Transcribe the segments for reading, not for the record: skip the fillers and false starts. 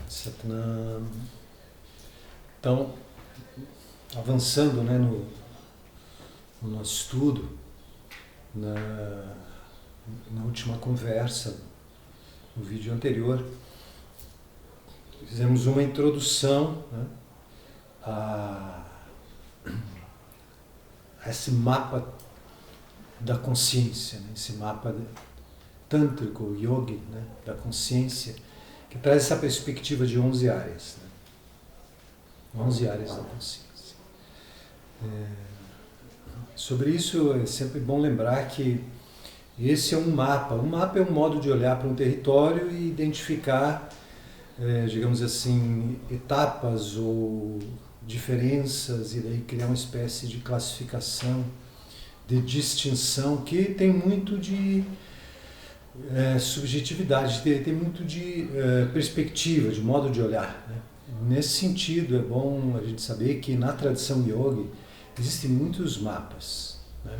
Satnam. Então, avançando, né, no nosso estudo, na última conversa, no vídeo anterior, fizemos uma introdução, né, a esse mapa da consciência, né, esse mapa tântrico, yogi, né, da consciência, que traz essa perspectiva de 11 áreas. Né, 11 áreas da consciência. Sobre isso é sempre bom lembrar que esse é um mapa. Um mapa é um modo de olhar para um território e identificar, digamos assim, etapas ou diferenças, e daí criar uma espécie de classificação, de distinção, que tem muito de subjetividade, tem muito de perspectiva, de modo de olhar. Né? Nesse sentido, é bom a gente saber que na tradição yogi existem muitos mapas. Né?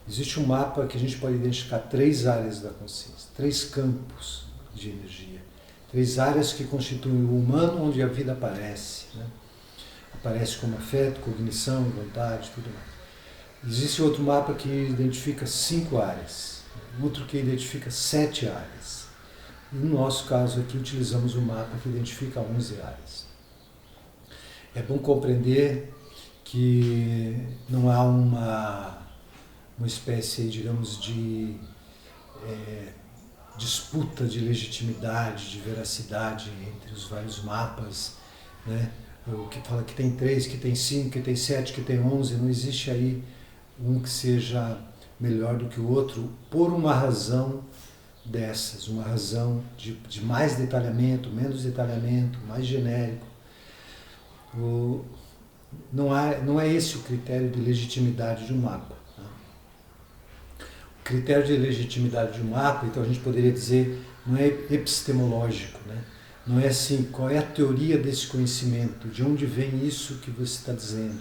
Existe um mapa que a gente pode identificar 3 áreas da consciência, 3 campos de energia, 3 áreas que constituem o humano onde a vida aparece. Né? Aparece como afeto, cognição, vontade, tudo mais. Existe outro mapa que identifica 5 áreas, outro que identifica 7 áreas. E no nosso caso aqui utilizamos um mapa que identifica 11 áreas. É bom compreender que não há uma espécie, digamos, de disputa de legitimidade, de veracidade entre os vários mapas, né? O que fala que tem 3, que tem 5, que tem 7, que tem 11, não existe aí um que seja melhor do que o outro por uma razão dessas, uma razão de mais detalhamento, menos detalhamento, mais genérico. Não é esse o critério de legitimidade de um mapa. Né? O critério de legitimidade de um mapa, então a gente poderia dizer, não é epistemológico, né? Não é assim, qual é a teoria desse conhecimento, de onde vem isso que você está dizendo,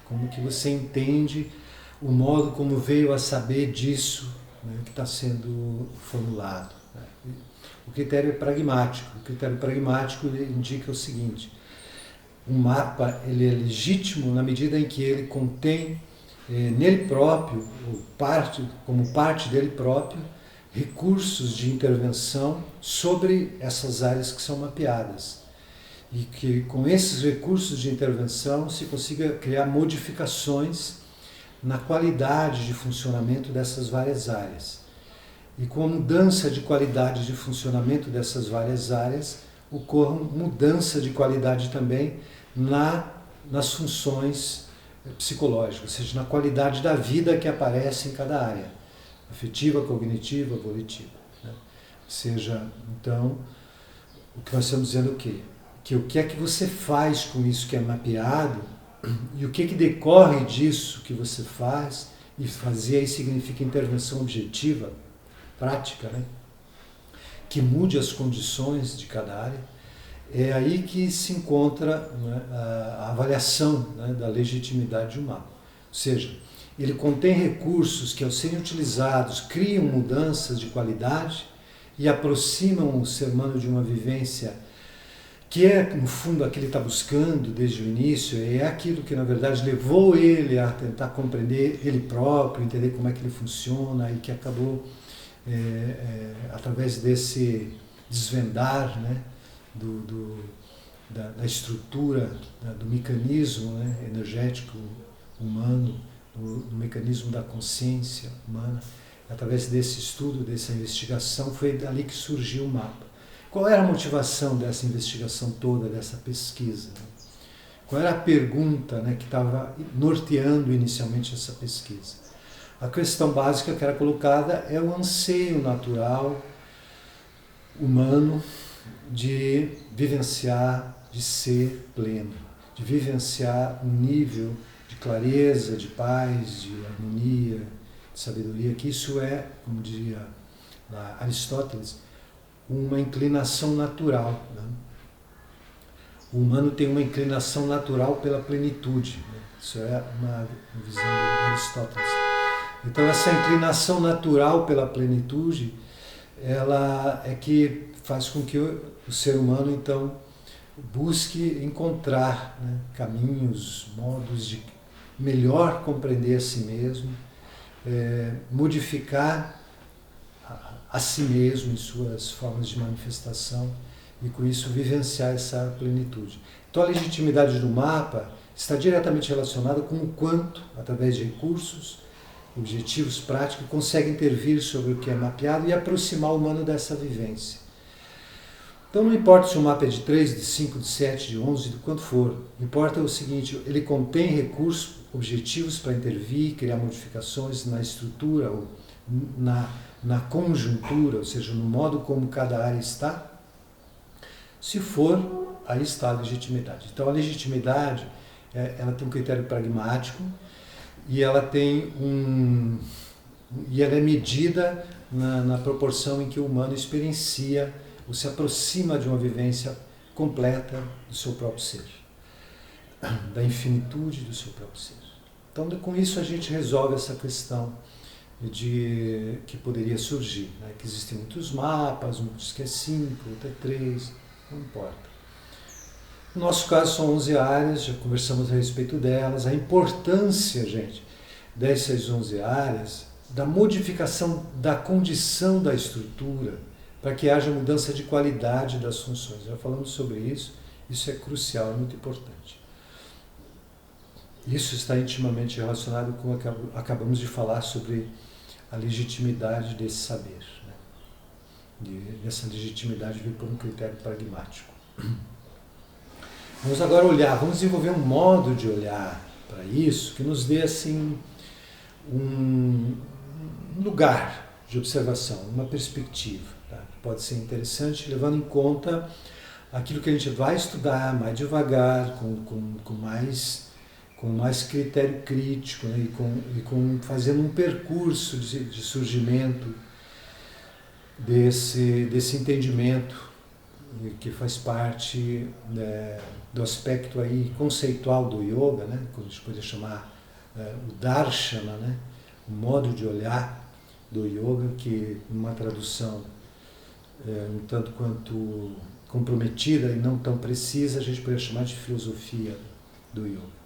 como que você entende o modo como veio a saber disso, né, que está sendo formulado. Né? O critério é pragmático. O critério pragmático indica o seguinte: um mapa ele é legítimo na medida em que ele contém nele próprio, como parte dele próprio, recursos de intervenção sobre essas áreas que são mapeadas. E que com esses recursos de intervenção se consiga criar modificações na qualidade de funcionamento dessas várias áreas. E com a mudança de qualidade de funcionamento dessas várias áreas, ocorra mudança de qualidade também nas funções psicológicas, ou seja, na qualidade da vida que aparece em cada área, afetiva, cognitiva, volitiva. Né? Ou seja, então, o que nós estamos dizendo é o quê? Que o que é que você faz com isso que é mapeado e o que decorre disso que você faz, e fazer aí significa intervenção objetiva, prática, né? Que mude as condições de cada área. É aí que se encontra, né, a avaliação, né, da legitimidade de um mapa. Ou seja, ele contém recursos que, ao serem utilizados, criam mudanças de qualidade e aproximam o ser humano de uma vivência que é, no fundo, aquilo que ele está buscando desde o início, é aquilo que, na verdade, levou ele a tentar compreender ele próprio, entender como é que ele funciona, e que acabou, através desse desvendar, né, da estrutura, do mecanismo, né, energético humano, do mecanismo da consciência humana, através desse estudo, dessa investigação, foi dali que surgiu o mapa. Qual era a motivação dessa investigação toda, dessa pesquisa? Qual era a pergunta, né, que estava norteando inicialmente essa pesquisa? A questão básica que era colocada é o anseio natural humano de vivenciar, de ser pleno, de vivenciar um nível de clareza, de paz, de harmonia, de sabedoria, que isso é, como diria lá Aristóteles, uma inclinação natural. Né? O humano tem uma inclinação natural pela plenitude. Né? Isso é uma visão de Aristóteles. Então, essa inclinação natural pela plenitude ela é que faz com que o ser humano, então, busque encontrar, né, caminhos, modos de melhor compreender a si mesmo, modificar a si mesmo em suas formas de manifestação e com isso vivenciar essa plenitude. Então a legitimidade do mapa está diretamente relacionada com o quanto, através de recursos, objetivos práticos, consegue intervir sobre o que é mapeado e aproximar o humano dessa vivência. Então não importa se o mapa é de 3, de 5, de 7, de 11, de quanto for, importa o seguinte, ele contém recursos objetivos para intervir, criar modificações na estrutura, ou na conjuntura, ou seja, no modo como cada área está. Se for, aí está a legitimidade. Então a legitimidade, ela tem um critério pragmático e ela tem e ela é medida na proporção em que o humano experiencia ou se aproxima de uma vivência completa do seu próprio ser, da infinitude do seu próprio ser. Então, com isso a gente resolve essa questão que poderia surgir, né? Que existem muitos mapas, muitos que é 5, outro é 3, não importa. No nosso caso são 11 áreas, já conversamos a respeito delas, a importância, gente, dessas 11 áreas, da modificação da condição da estrutura, para que haja mudança de qualidade das funções. Já falamos sobre isso, isso é crucial, é muito importante. Isso está intimamente relacionado com o que acabamos de falar sobre a legitimidade desse saber, né? Essa legitimidade vem por um critério pragmático. Vamos agora olhar, vamos desenvolver um modo de olhar para isso que nos dê assim um lugar de observação, uma perspectiva, tá? Pode ser interessante levando em conta aquilo que a gente vai estudar mais devagar, com mais critério crítico, né? e fazendo um percurso de surgimento desse entendimento que faz parte, né, do aspecto aí conceitual do yoga, né? Que a gente poderia chamar o darshana, né? O modo de olhar do yoga, que numa tradução um tanto quanto comprometida e não tão precisa, a gente poderia chamar de filosofia do yoga.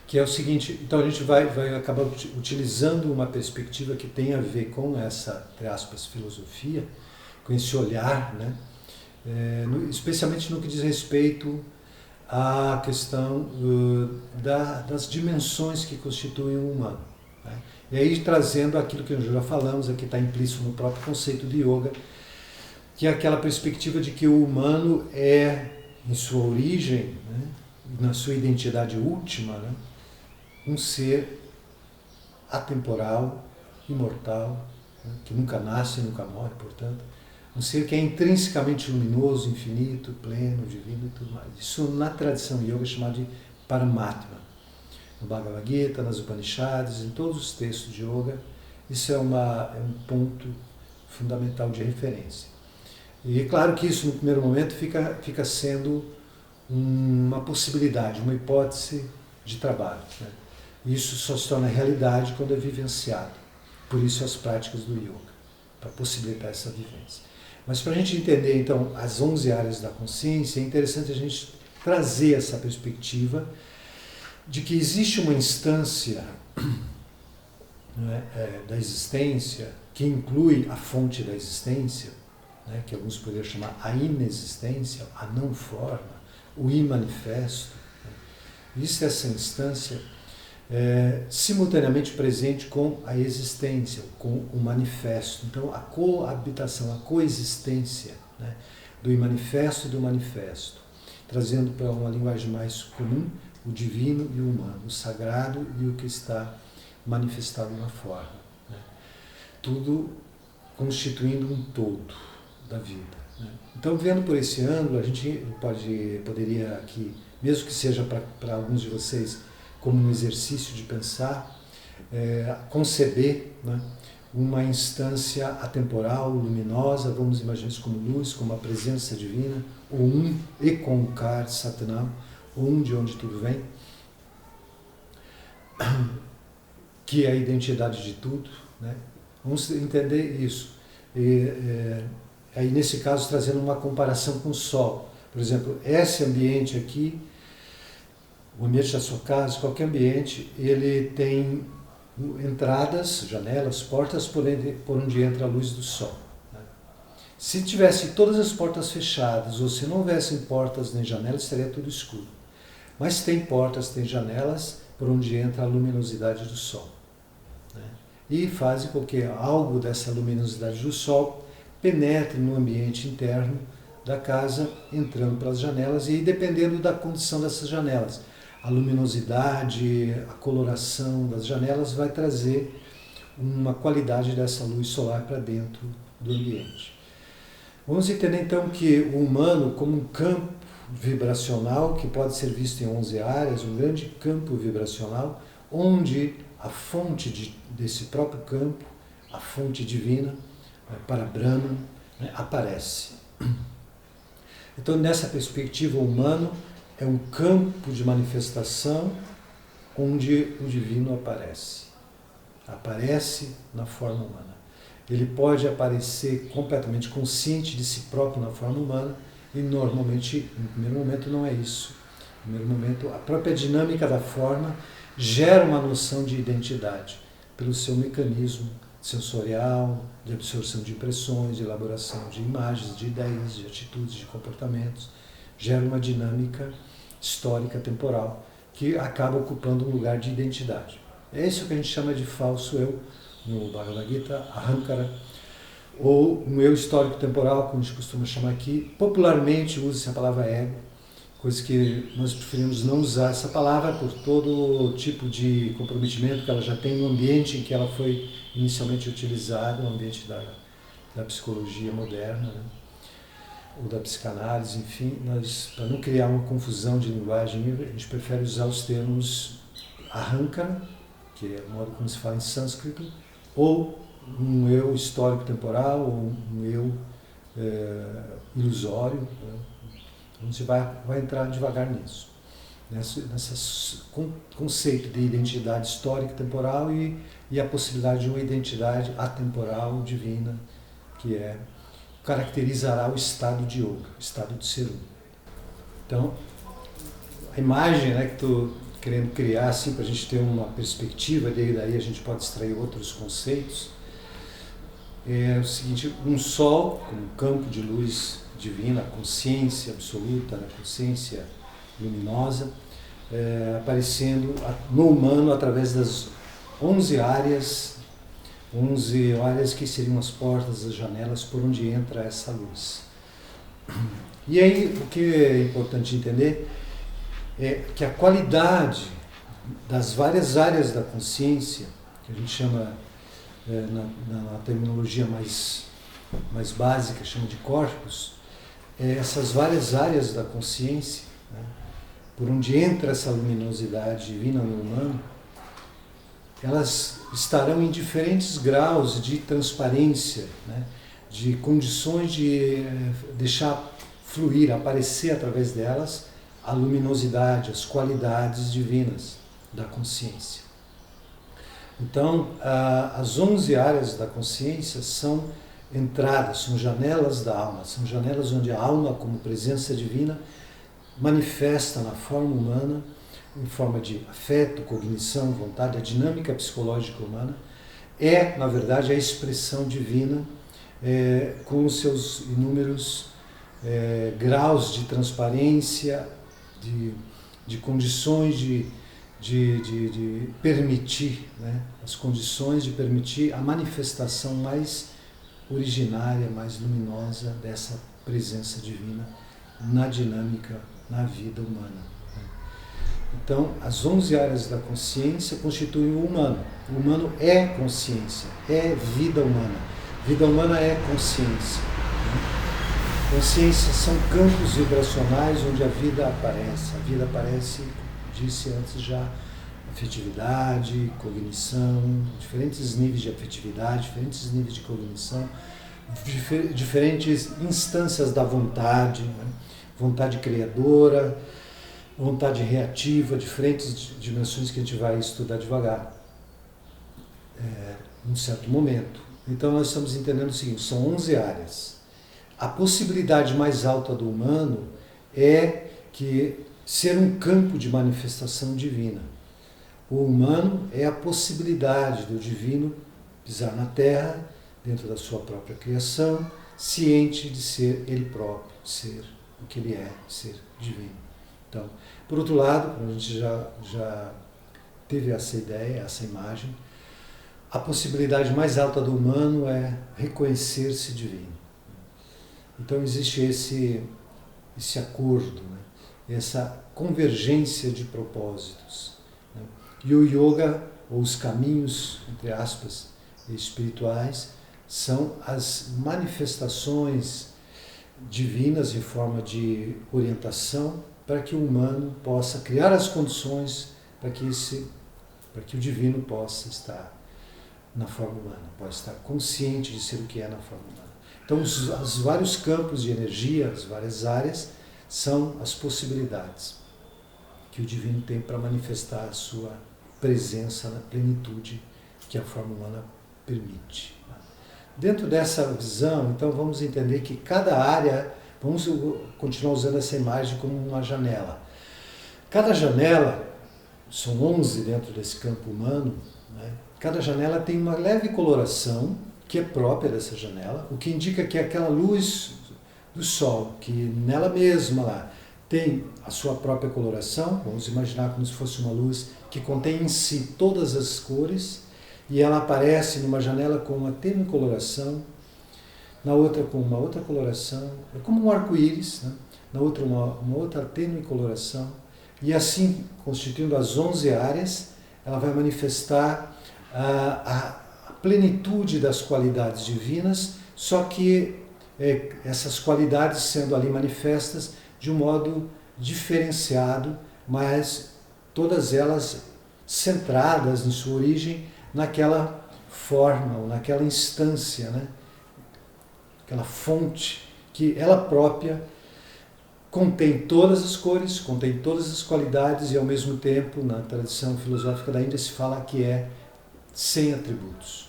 Que é o seguinte, então a gente vai acabar utilizando uma perspectiva que tem a ver com essa, entre aspas, filosofia, com esse olhar, né? Especialmente no que diz respeito à questão das dimensões que constituem o humano, né? E aí trazendo aquilo que nós já falamos, aqui está implícito no próprio conceito de yoga, que é aquela perspectiva de que o humano é, em sua origem, né, na sua identidade última, né, um ser atemporal, imortal, né, que nunca nasce e nunca morre, portanto, um ser que é intrinsecamente luminoso, infinito, pleno, divino e tudo mais. Isso na tradição yoga é chamado de Paramatma. No Bhagavad Gita, nas Upanishads, em todos os textos de yoga, isso é um ponto fundamental de referência. E é claro que isso, no primeiro momento, fica sendo uma possibilidade, uma hipótese de trabalho, né? Isso só se torna realidade quando é vivenciado. Por isso as práticas do yoga, para possibilitar essa vivência. Mas para a gente entender, então, as 11 áreas da consciência, é interessante a gente trazer essa perspectiva de que existe uma instância, né, da existência, que inclui a fonte da existência, né, que alguns poderiam chamar a inexistência, a não forma, o imanifesto. Né? Isso é essa instância simultaneamente presente com a existência, com o manifesto. Então, a coabitação, a coexistência, né, do imanifesto e do manifesto, trazendo para uma linguagem mais comum o divino e o humano, o sagrado e o que está manifestado na forma, né? Tudo constituindo um todo da vida, né? Então, vendo por esse ângulo, a gente poderia aqui, mesmo que seja para alguns de vocês como um exercício de pensar, conceber, né, uma instância atemporal, luminosa, vamos imaginar isso como luz, como a presença divina, o Ekankar Satnam, de onde tudo vem, que é a identidade de tudo, né? Vamos entender isso. Aí nesse caso trazendo uma comparação com o Sol. Por exemplo, esse ambiente aqui, o ambiente da sua casa, qualquer ambiente, ele tem entradas, janelas, portas por onde entra a luz do Sol. Se tivesse todas as portas fechadas, ou se não houvessem portas nem janelas, estaria tudo escuro. Mas tem portas, tem janelas por onde entra a luminosidade do Sol. E fazem com que algo dessa luminosidade do Sol penetre no ambiente interno da casa, entrando pelas janelas, e dependendo da condição dessas janelas, a luminosidade, a coloração das janelas vai trazer uma qualidade dessa luz solar para dentro do ambiente. Vamos entender então que o humano, como um campo vibracional que pode ser visto em 11 áreas, um grande campo vibracional, onde a fonte desse próprio campo, a fonte divina, para Brahman, aparece. Então, nessa perspectiva, o humano é um campo de manifestação onde o divino aparece. Aparece na forma humana. Ele pode aparecer completamente consciente de si próprio na forma humana e normalmente, no primeiro momento, não é isso. No primeiro momento, a própria dinâmica da forma gera uma noção de identidade pelo seu mecanismo sensorial, de absorção de impressões, de elaboração de imagens, de ideias, de atitudes, de comportamentos. Gera uma dinâmica histórica, temporal, que acaba ocupando um lugar de identidade. É isso que a gente chama de falso eu, no Bhagavad Gita, Ahankara, ou um eu histórico-temporal, como a gente costuma chamar aqui. Popularmente usa-se a palavra ego, coisa que nós preferimos não usar essa palavra por todo tipo de comprometimento que ela já tem no ambiente em que ela foi inicialmente utilizada, no ambiente da psicologia moderna, né? Ou da psicanálise, enfim. Para não criar uma confusão de linguagem, a gente prefere usar os termos Ahankara, que é o modo como se fala em sânscrito, ou um eu histórico-temporal, ou um eu ilusório. Né? Então, a gente vai entrar devagar nisso. Nesse conceito de identidade histórica-temporal e a possibilidade de uma identidade atemporal, divina, que caracterizará o estado de yoga, o estado de ser um. Então, a imagem, né, que estou querendo criar assim, para a gente ter uma perspectiva, daí a gente pode extrair outros conceitos, é o seguinte: um sol como um campo de luz divina, consciência absoluta, né, consciência luminosa, aparecendo no humano através das 11 áreas que seriam as portas, as janelas por onde entra essa luz. E aí o que é importante entender é que a qualidade das várias áreas da consciência, que a gente chama, na terminologia mais básica, chama de corpos, essas várias áreas da consciência, né, por onde entra essa luminosidade divina no humano, elas estarão em diferentes graus de transparência, né, de condições de deixar fluir, aparecer através delas a luminosidade, as qualidades divinas da consciência. Então, as 11 áreas da consciência são entradas, são janelas da alma, são janelas onde a alma, como presença divina, manifesta na forma humana, em forma de afeto, cognição, vontade, a dinâmica psicológica humana, na verdade, a expressão divina com os seus inúmeros graus de transparência, de condições de permitir, né, as condições de permitir a manifestação mais originária, mais luminosa dessa presença divina na dinâmica, na vida humana. Então, as 11 áreas da consciência constituem o humano. O humano é consciência, é vida humana. Vida humana é consciência. Consciência são campos vibracionais onde a vida aparece. A vida aparece, disse antes já, afetividade, cognição, diferentes níveis de afetividade, diferentes níveis de cognição, diferentes instâncias da vontade, né? Vontade criadora, vontade reativa, diferentes dimensões que a gente vai estudar devagar, num certo momento. Então nós estamos entendendo o seguinte, são 11 áreas. A possibilidade mais alta do humano é que ser um campo de manifestação divina. O humano é a possibilidade do divino pisar na terra, dentro da sua própria criação, ciente de ser ele próprio, de ser o que ele é, ser divino. Então, por outro lado, a gente já teve essa ideia, essa imagem, a possibilidade mais alta do humano é reconhecer-se divino. Então existe esse acordo, né? Essa convergência de propósitos. Né? E o yoga, ou os caminhos, entre aspas, espirituais, são as manifestações divinas em forma de orientação para que o humano possa criar as condições para que o divino possa estar na forma humana, possa estar consciente de ser o que é na forma humana. Então, os vários campos de energia, as várias áreas, são as possibilidades que o divino tem para manifestar a sua presença na plenitude que a forma humana permite. Dentro dessa visão, então, vamos entender que cada área, vamos continuar usando essa imagem como uma janela. Cada janela, são 11 dentro desse campo humano, né? Cada janela tem uma leve coloração que é própria dessa janela, o que indica que aquela luz do sol, que nela mesma lá tem a sua própria coloração, vamos imaginar como se fosse uma luz que contém em si todas as cores, e ela aparece numa janela com uma tênue coloração, na outra com uma outra coloração, é como um arco-íris, né? Na outra uma outra tênue coloração, e assim, constituindo as 11 áreas, ela vai manifestar a plenitude das qualidades divinas, só que essas qualidades sendo ali manifestas de um modo diferenciado, mas todas elas centradas em sua origem naquela forma, ou naquela instância, né? Aquela fonte que ela própria contém todas as cores, contém todas as qualidades e ao mesmo tempo, na tradição filosófica da Índia se fala que é sem atributos,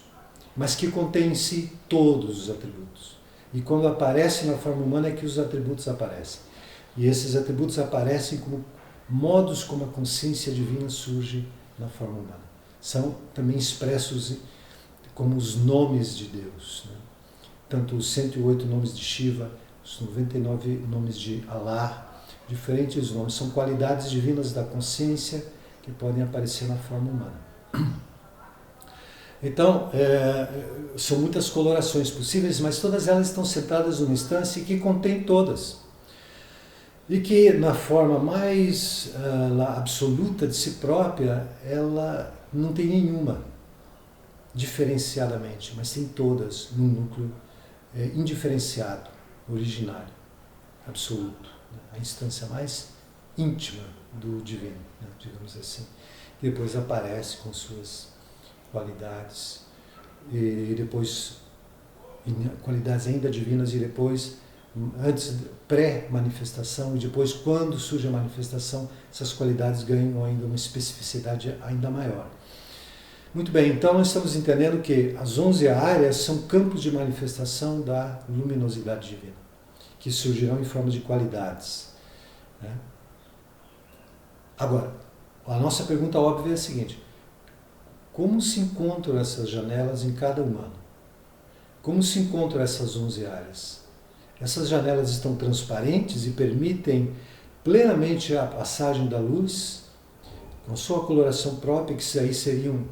mas que contém em si todos os atributos. E quando aparece na forma humana é que os atributos aparecem. E esses atributos aparecem como modos como a consciência divina surge na forma humana. São também expressos como os nomes de Deus, né? Tanto os 108 nomes de Shiva, os 99 nomes de Allah, diferentes nomes, são qualidades divinas da consciência que podem aparecer na forma humana. Então, são muitas colorações possíveis, mas todas elas estão centradas numa instância que contém todas. E que, na forma mais absoluta de si própria, ela não tem nenhuma diferenciadamente, mas tem todas num núcleo indiferenciado, originário, absoluto, né? A instância mais íntima do divino, né? Digamos assim, que depois aparece com suas qualidades e depois qualidades ainda divinas e depois antes pré-manifestação e depois quando surge a manifestação essas qualidades ganham ainda uma especificidade ainda maior. Muito bem, então nós estamos entendendo que as 11 áreas são campos de manifestação da luminosidade divina, que surgirão em forma de qualidades, né? Agora, a nossa pergunta óbvia é a seguinte: como se encontram essas janelas em cada humano? Como se encontram essas 11 áreas? Essas janelas estão transparentes e permitem plenamente a passagem da luz, com sua coloração própria, que aí seriam,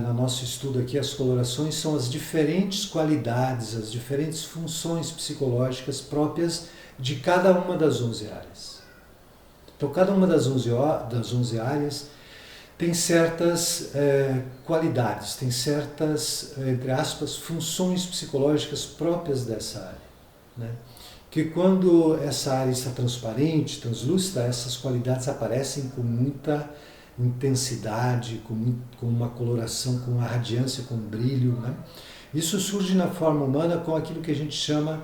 no nosso estudo aqui, as colorações são as diferentes qualidades, as diferentes funções psicológicas próprias de cada uma das 11 áreas. Então, cada uma das 11 áreas tem certas qualidades, tem certas, entre aspas, funções psicológicas próprias dessa área, né? Que quando essa área está transparente, translúcida, essas qualidades aparecem com muita intensidade, com uma coloração, com uma radiância, com um brilho, né? Isso surge na forma humana com aquilo que a gente chama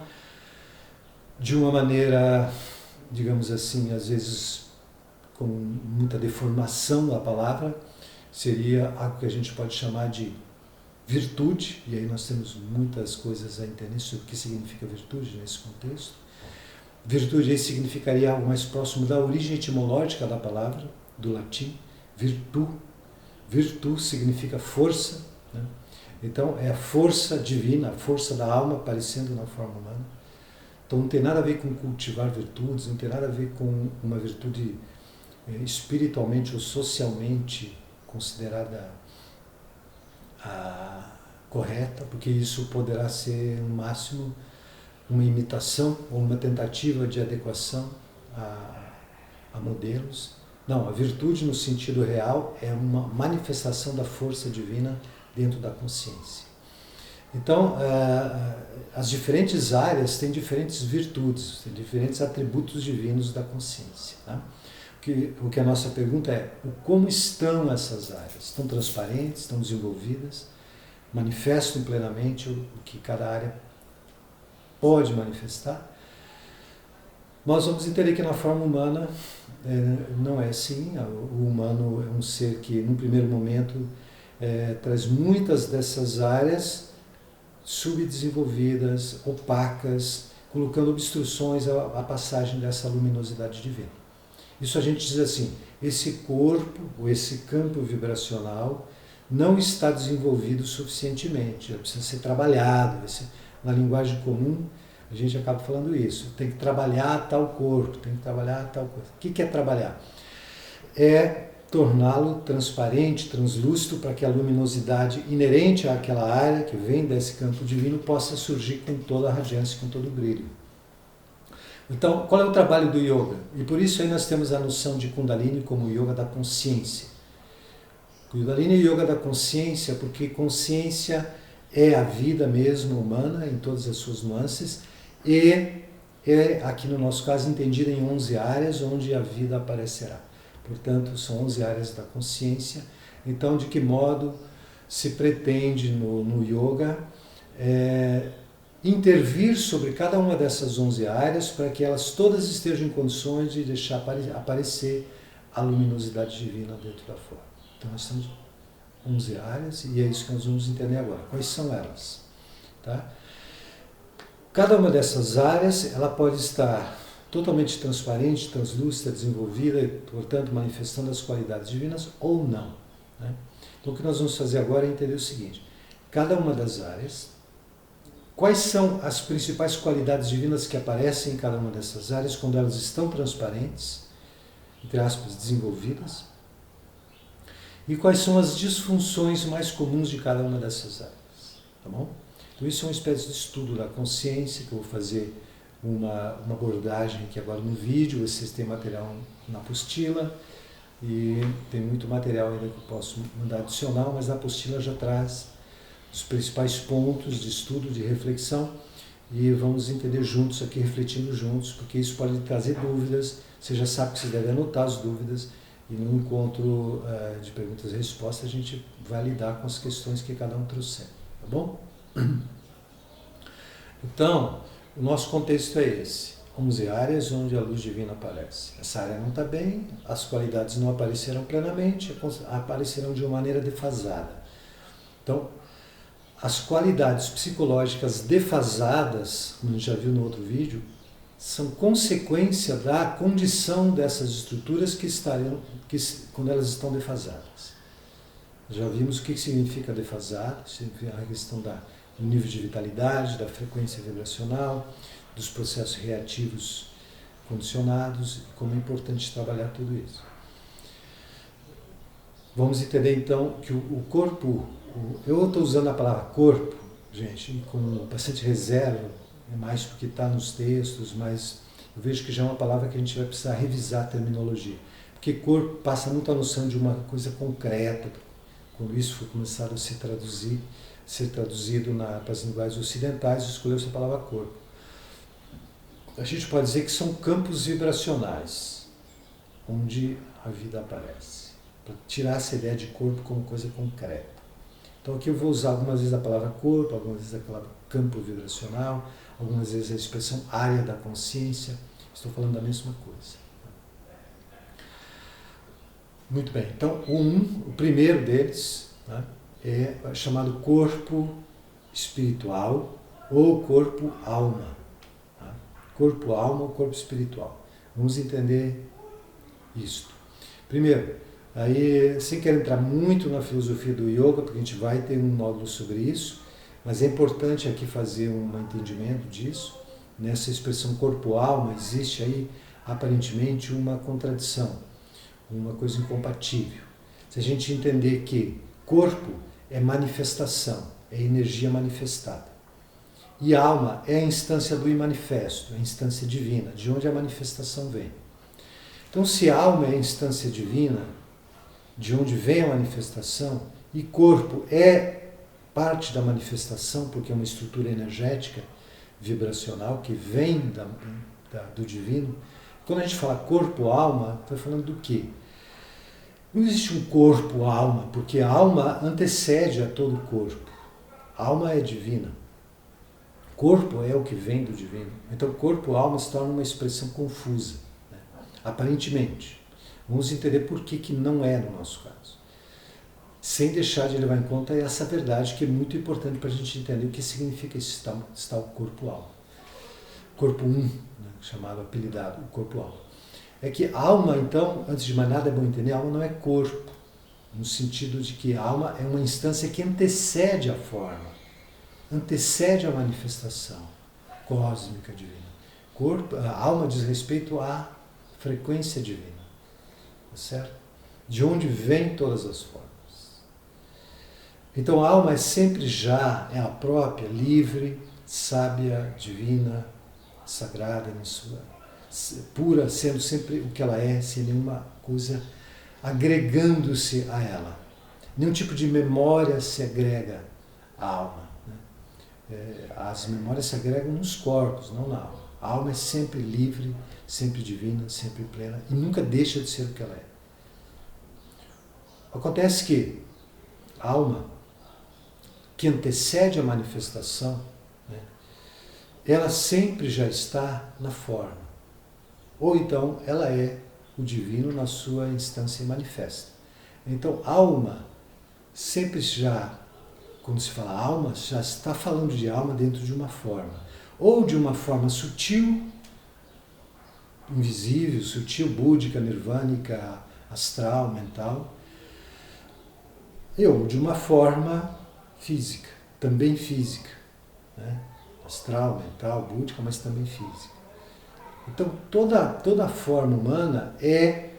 de uma maneira, digamos assim, às vezes com muita deformação da palavra, seria algo que a gente pode chamar de virtude, e aí nós temos muitas coisas a entender sobre o que significa virtude nesse contexto. Virtude aí significaria algo mais próximo da origem etimológica da palavra, do latim, virtu. Virtu significa força, né? Então é a força divina, a força da alma aparecendo na forma humana. Então não tem nada a ver com cultivar virtudes, não tem nada a ver com uma virtude espiritualmente ou socialmente considerada correta, porque isso poderá ser no máximo uma imitação ou uma tentativa de adequação a modelos. Não, a virtude no sentido real é uma manifestação da força divina dentro da consciência. Então, as diferentes áreas têm diferentes virtudes, têm diferentes atributos divinos da consciência. Tá? O que a nossa pergunta é, como estão essas áreas? Estão transparentes, estão desenvolvidas, manifestam plenamente o que cada área pode manifestar? Nós vamos entender que na forma humana não é assim. O humano é um ser que, num primeiro momento, traz muitas dessas áreas subdesenvolvidas, opacas, colocando obstruções à passagem dessa luminosidade divina. Isso a gente diz assim, esse corpo, ou esse campo vibracional, não está desenvolvido suficientemente, precisa ser trabalhado. Na linguagem comum, a gente acaba falando isso, tem que trabalhar tal corpo, tem que trabalhar tal coisa. O que é trabalhar? É torná-lo transparente, translúcido, para que a luminosidade inerente àquela área, que vem desse campo divino, possa surgir com toda a radiância, com todo o brilho. Então, qual é o trabalho do yoga? E por isso aí nós temos a noção de Kundalini como yoga da consciência. Kundalini é yoga da consciência, porque consciência é a vida mesmo humana, em todas as suas nuances, e é, aqui no nosso caso, entendida em 11 áreas onde a vida aparecerá. Portanto, são 11 áreas da consciência. Então, de que modo se pretende no yoga intervir sobre cada uma dessas 11 áreas para que elas todas estejam em condições de deixar aparecer a luminosidade divina dentro da forma. Então, nós temos 11 áreas e é isso que nós vamos entender agora. Quais são elas? Tá? Cada uma dessas áreas ela pode estar totalmente transparente, translúcida, desenvolvida, e, portanto, manifestando as qualidades divinas ou não. Né? Então, o que nós vamos fazer agora é entender o seguinte. Cada uma das áreas, quais são as principais qualidades divinas que aparecem em cada uma dessas áreas quando elas estão transparentes, entre aspas, desenvolvidas, e quais são as disfunções mais comuns de cada uma dessas áreas. Tá bom? Então, isso é uma espécie de estudo da consciência, que eu vou fazer uma abordagem aqui agora no vídeo. Vocês têm material na apostila, e tem muito material ainda que eu posso mandar adicional, mas a apostila já traz os principais pontos de estudo, de reflexão, e vamos entender juntos aqui, refletindo juntos, porque isso pode trazer dúvidas. Você já sabe que você deve anotar as dúvidas, e no encontro de perguntas e respostas a gente vai lidar com as questões que cada um trouxer, tá bom? Então, o nosso contexto é esse. 11 áreas onde a luz divina aparece. Essa área não está bem, as qualidades não aparecerão plenamente, aparecerão de uma maneira defasada. Então, as qualidades psicológicas defasadas, como a gente já viu no outro vídeo, são consequência da condição dessas estruturas quando elas estão defasadas. Já vimos o que significa defasado, significa a questão do nível de vitalidade, da frequência vibracional, dos processos reativos condicionados, e como é importante trabalhar tudo isso. Vamos entender então que o corpo, eu estou usando a palavra corpo, gente, com bastante reserva, mais porque está nos textos, mas eu vejo que já é uma palavra que a gente vai precisar revisar a terminologia. Porque corpo passa muito a noção de uma coisa concreta. Quando isso for começado a ser traduzido para as linguagens ocidentais, escolheu-se a palavra corpo. A gente pode dizer que são campos vibracionais, onde a vida aparece, para tirar essa ideia de corpo como coisa concreta. Então aqui eu vou usar algumas vezes a palavra corpo, algumas vezes a palavra campo vibracional, algumas vezes a expressão área da consciência. Estou falando da mesma coisa. Muito bem, então o primeiro deles, né, é chamado corpo espiritual ou corpo-alma. Tá? Corpo-alma ou corpo espiritual. Vamos entender isto. Primeiro, aí, sem querer entrar muito na filosofia do yoga, porque a gente vai ter um módulo sobre isso, mas é importante aqui fazer um entendimento disso. Nessa expressão corpo-alma existe aí aparentemente uma contradição, uma coisa incompatível. Se a gente entender que corpo é manifestação, é energia manifestada, e alma é a instância do imanifesto, a instância divina, de onde a manifestação vem. Então, se alma é a instância divina, de onde vem a manifestação, e corpo é parte da manifestação, porque é uma estrutura energética, vibracional, que vem do divino. Quando a gente fala corpo-alma, está falando do quê? Não existe um corpo-alma, porque a alma antecede a todo o corpo. A alma é divina. Corpo é o que vem do divino. Então, corpo-alma se torna uma expressão confusa, né? Aparentemente. Vamos entender por que não é no nosso caso. Sem deixar de levar em conta essa verdade que é muito importante para a gente entender o que significa esse tal corpo-alma. Corpo 1, né, chamado, apelidado, o corpo-alma. É que alma, então, antes de mais nada é bom entender, alma não é corpo, no sentido de que a alma é uma instância que antecede a forma, antecede a manifestação cósmica divina. Corpo, a alma diz respeito à frequência divina, tá certo? De onde vêm todas as formas. Então a alma é sempre já, é a própria, livre, sábia, divina, sagrada, em sua, pura, sendo sempre o que ela é, sem nenhuma coisa agregando-se a ela. Nenhum tipo de memória se agrega à alma. Né? As memórias se agregam nos corpos, não na alma. A alma é sempre livre, sempre divina, sempre plena e nunca deixa de ser o que ela é. Acontece que a alma, que antecede a manifestação, né, ela sempre já está na forma. Ou então ela é o divino na sua instância manifesta. Então, alma, sempre já, quando se fala alma, já está falando de alma dentro de uma forma. Ou de uma forma sutil, invisível, sutil, búdica, nirvânica, astral, mental, ou de uma forma física, também física, né? Astral, mental, búdica, mas também física. Então, toda a forma humana é,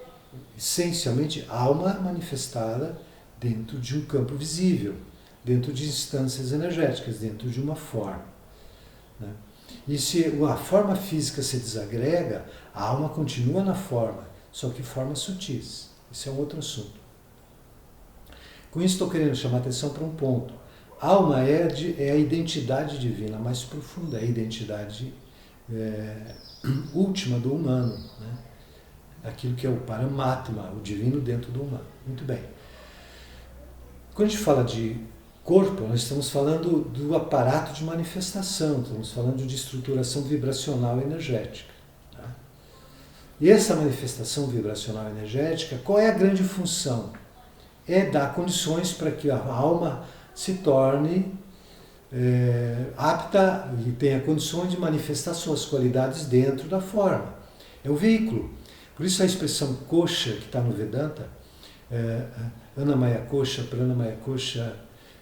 essencialmente, alma manifestada dentro de um campo visível, dentro de instâncias energéticas, dentro de uma forma. Né? E se a forma física se desagrega, a alma continua na forma, só que formas sutis. Esse é um outro assunto. Com isso, estou querendo chamar a atenção para um ponto. Alma é a identidade divina mais profunda, é a identidade última do humano, né? Aquilo que é o Paramatma, o divino dentro do humano. Muito bem. Quando a gente fala de corpo, nós estamos falando do aparato de manifestação, estamos falando de estruturação vibracional energética. Tá? E essa manifestação vibracional energética, qual é a grande função? É dar condições para que a alma se torne apta e tenha condições de manifestar suas qualidades dentro da forma. É o veículo. Por isso a expressão kosha, que está no Vedanta, Anamaya Kosha, Pranamaya Kosha,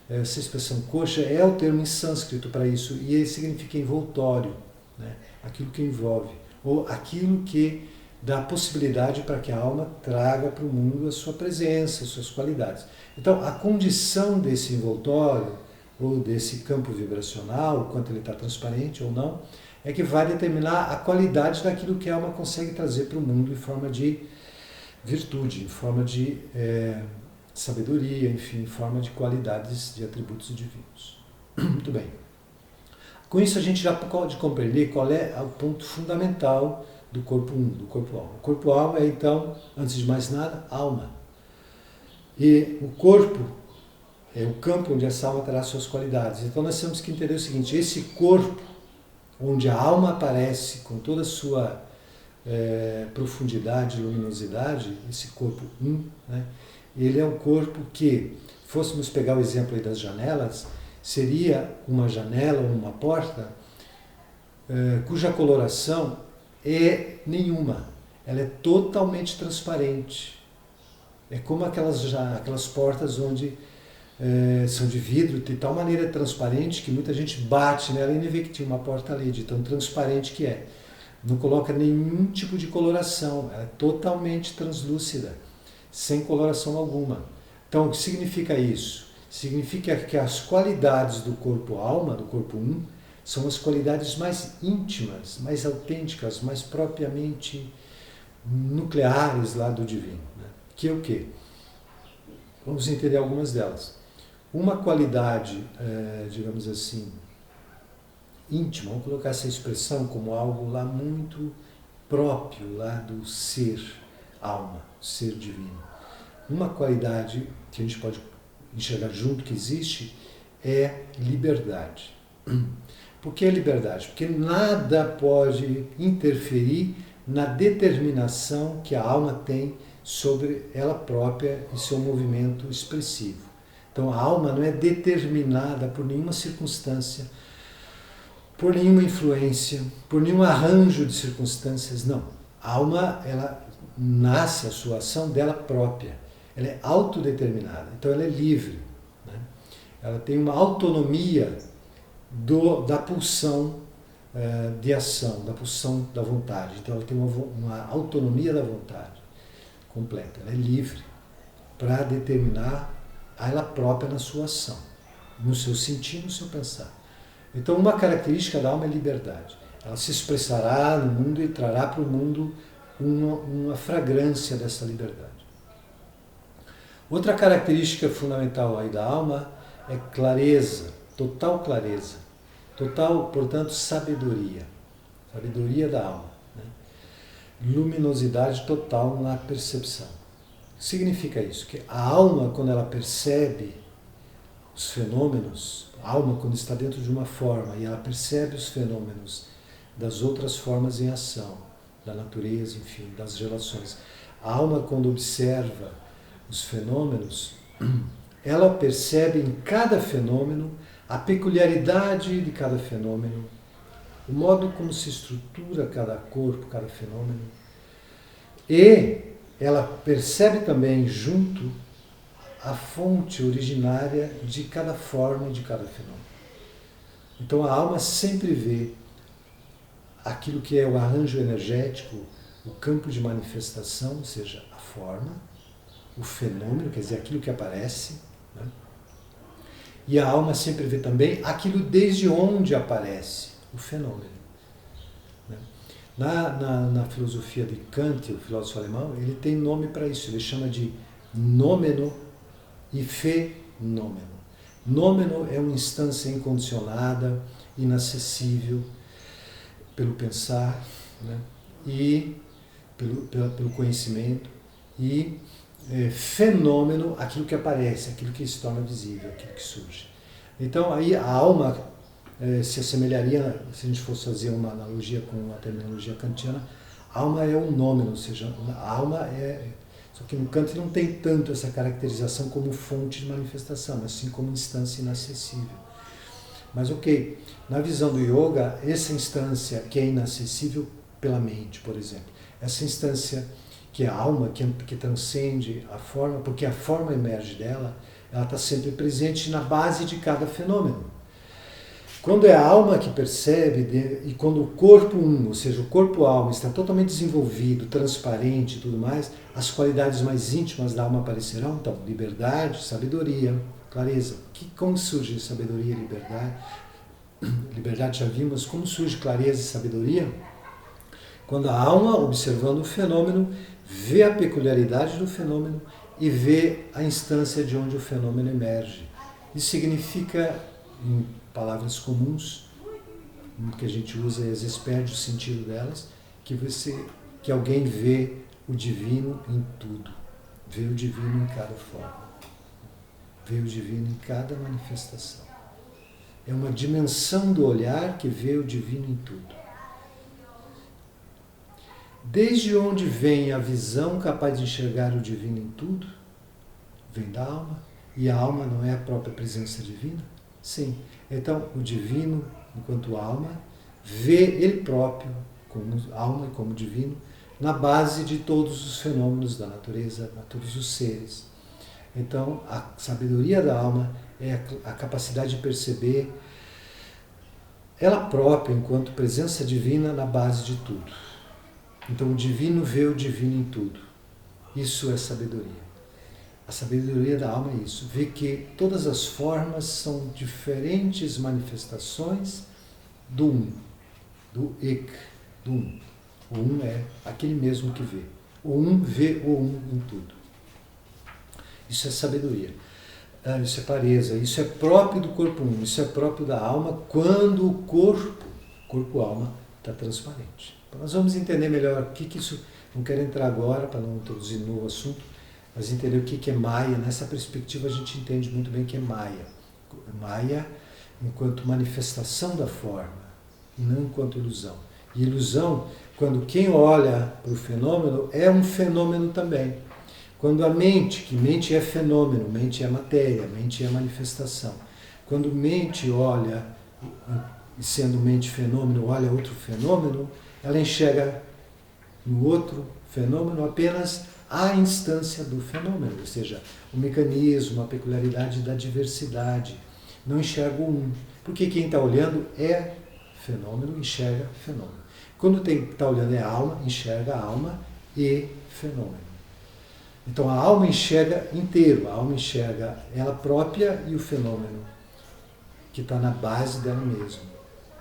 essa expressão kosha é o termo em sânscrito para isso, e ele significa envoltório, né? Aquilo que envolve, ou aquilo que dá possibilidade para que a alma traga para o mundo a sua presença, as suas qualidades. Então, a condição desse envoltório, ou desse campo vibracional, o quanto ele está transparente ou não, é que vai determinar a qualidade daquilo que a alma consegue trazer para o mundo em forma de virtude, em forma de sabedoria, enfim, em forma de qualidades, de atributos divinos. Muito bem. Com isso a gente já pode compreender qual é o ponto fundamental do corpo 1, do corpo-alma. O corpo-alma é, então, antes de mais nada, alma. E o corpo é o campo onde essa alma terá suas qualidades. Então nós temos que entender o seguinte, esse corpo, onde a alma aparece com toda a sua profundidade, luminosidade, esse corpo 1, né, ele é um corpo que fôssemos pegar o exemplo aí das janelas, seria uma janela ou uma porta cuja coloração é nenhuma. Ela é totalmente transparente. É como aquelas portas onde são de vidro, de tal maneira transparente que muita gente bate nela e nem vê que tinha uma porta ali, de tão transparente que é. Não coloca nenhum tipo de coloração, ela é totalmente translúcida, sem coloração alguma. Então, o que significa isso? Significa que as qualidades do corpo-alma, do corpo 1, são as qualidades mais íntimas, mais autênticas, mais propriamente nucleares lá do divino. Né? Que é o quê? Vamos entender algumas delas. Uma qualidade, digamos assim, íntima, vamos colocar essa expressão como algo lá muito próprio lá do ser, alma, ser divino. Uma qualidade que a gente pode enxergar junto que existe é liberdade. Por que liberdade? Porque nada pode interferir na determinação que a alma tem sobre ela própria e seu movimento expressivo. Então a alma não é determinada por nenhuma circunstância, por nenhuma influência, por nenhum arranjo de circunstâncias, não. A alma, ela nasce, a sua ação dela própria. Ela é autodeterminada, então ela é livre. Né? Ela tem uma autonomia da pulsão de ação, da pulsão da vontade. Então ela tem uma autonomia da vontade completa. Ela é livre para determinar ela própria na sua ação, no seu sentir, no seu pensar. Então uma característica da alma é liberdade. Ela se expressará no mundo e trará para o mundo uma fragrância dessa liberdade. Outra característica fundamental aí da alma é clareza, total clareza, total, portanto, sabedoria, sabedoria da alma, né? Luminosidade total na percepção. O que significa isso? Que a alma, quando ela percebe os fenômenos, a alma, quando está dentro de uma forma e ela percebe os fenômenos das outras formas em ação, da natureza, enfim, das relações, a alma, quando observa os fenômenos, ela percebe em cada fenômeno a peculiaridade de cada fenômeno, o modo como se estrutura cada corpo, cada fenômeno. E ela percebe também junto a fonte originária de cada forma e de cada fenômeno. Então a alma sempre vê aquilo que é o arranjo energético, o campo de manifestação, ou seja, a forma, o fenômeno, quer dizer, aquilo que aparece, né? E a alma sempre vê também aquilo desde onde aparece, o fenômeno. Né? Na filosofia de Kant, o filósofo alemão, ele tem nome para isso, ele chama de nômeno e fenômeno. Nômeno é uma instância incondicionada, inacessível pelo pensar, né? E pelo conhecimento, e fenômeno, aquilo que aparece, aquilo que se torna visível, aquilo que surge. Então aí a alma se assemelharia, se a gente fosse fazer uma analogia com a terminologia kantiana, a alma é um nômeno, ou seja, a alma é... Só que no Kant não tem tanto essa caracterização como fonte de manifestação, mas sim como instância inacessível. Mas ok, na visão do yoga, essa instância que é inacessível pela mente, por exemplo, essa instância que é a alma, que transcende a forma, porque a forma emerge dela, ela está sempre presente na base de cada fenômeno. Quando é a alma que percebe, e quando o corpo ou seja, o corpo-alma está totalmente desenvolvido, transparente e tudo mais, as qualidades mais íntimas da alma aparecerão. Então, liberdade, sabedoria, clareza. Como surge sabedoria e liberdade? Liberdade já vimos. Como surge clareza e sabedoria? Quando a alma, observando o fenômeno, vê a peculiaridade do fenômeno e vê a instância de onde o fenômeno emerge. Isso significa, em palavras comuns, que a gente usa e às vezes perde o sentido delas, que alguém vê o divino em tudo, vê o divino em cada forma, vê o divino em cada manifestação. É uma dimensão do olhar que vê o divino em tudo. Desde onde vem a visão capaz de enxergar o divino em tudo? Vem da alma. E a alma não é a própria presença divina? Sim. Então, o divino, enquanto alma, vê ele próprio, como alma e como divino, na base de todos os fenômenos da natureza, de todos os seres. Então, a sabedoria da alma é a capacidade de perceber ela própria, enquanto presença divina, na base de tudo. Então, o divino vê o divino em tudo. Isso é sabedoria. A sabedoria da alma é isso. Vê que todas as formas são diferentes manifestações do Um, do Ek, do Um. O Um é aquele mesmo que vê. O Um vê o Um em tudo. Isso é sabedoria. Isso é clareza. Isso é próprio do corpo Um. Isso é próprio da alma quando o corpo-alma, está transparente. Então, nós vamos entender melhor o que isso... Não quero entrar agora para não introduzir um novo assunto, mas entender o que é Maya. Nessa perspectiva a gente entende muito bem o que é Maya. Maya enquanto manifestação da forma, e não enquanto ilusão. E ilusão, quando quem olha para o fenômeno, é um fenômeno também. Quando a mente, que mente é fenômeno, mente é matéria, mente é manifestação. Quando mente olha, e sendo mente fenômeno, olha outro fenômeno, ela enxerga no outro fenômeno apenas a instância do fenômeno, ou seja, o mecanismo, a peculiaridade da diversidade. Não enxerga o um. Porque quem está olhando é fenômeno, enxerga fenômeno. Quando está olhando é alma, enxerga a alma e fenômeno. Então a alma enxerga inteiro, a alma enxerga ela própria e o fenômeno, que está na base dela mesma,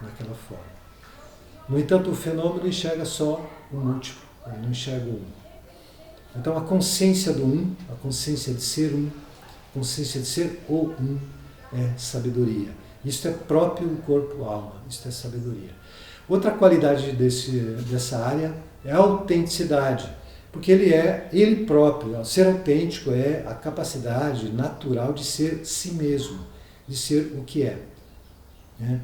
naquela forma. No entanto, o fenômeno enxerga só o múltiplo, ele não enxerga o um. Então a consciência do um, a consciência de ser um, a consciência de ser o um, é sabedoria. Isto é próprio do corpo-alma, isto é sabedoria. Outra qualidade dessa área é a autenticidade, porque ele próprio, ser autêntico é a capacidade natural de ser si mesmo, de ser o que é. Né?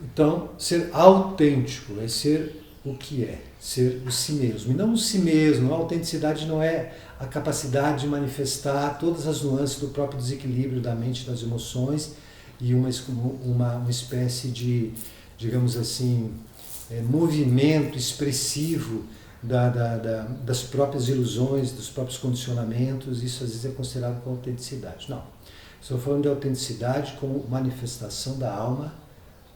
Então, ser autêntico é ser o que é, ser o si mesmo. E não o si mesmo, a autenticidade não é a capacidade de manifestar todas as nuances do próprio desequilíbrio da mente e das emoções e uma espécie de, digamos assim, movimento expressivo das próprias ilusões, dos próprios condicionamentos. Isso às vezes é considerado como autenticidade. Não. Estou falando de autenticidade como manifestação da alma,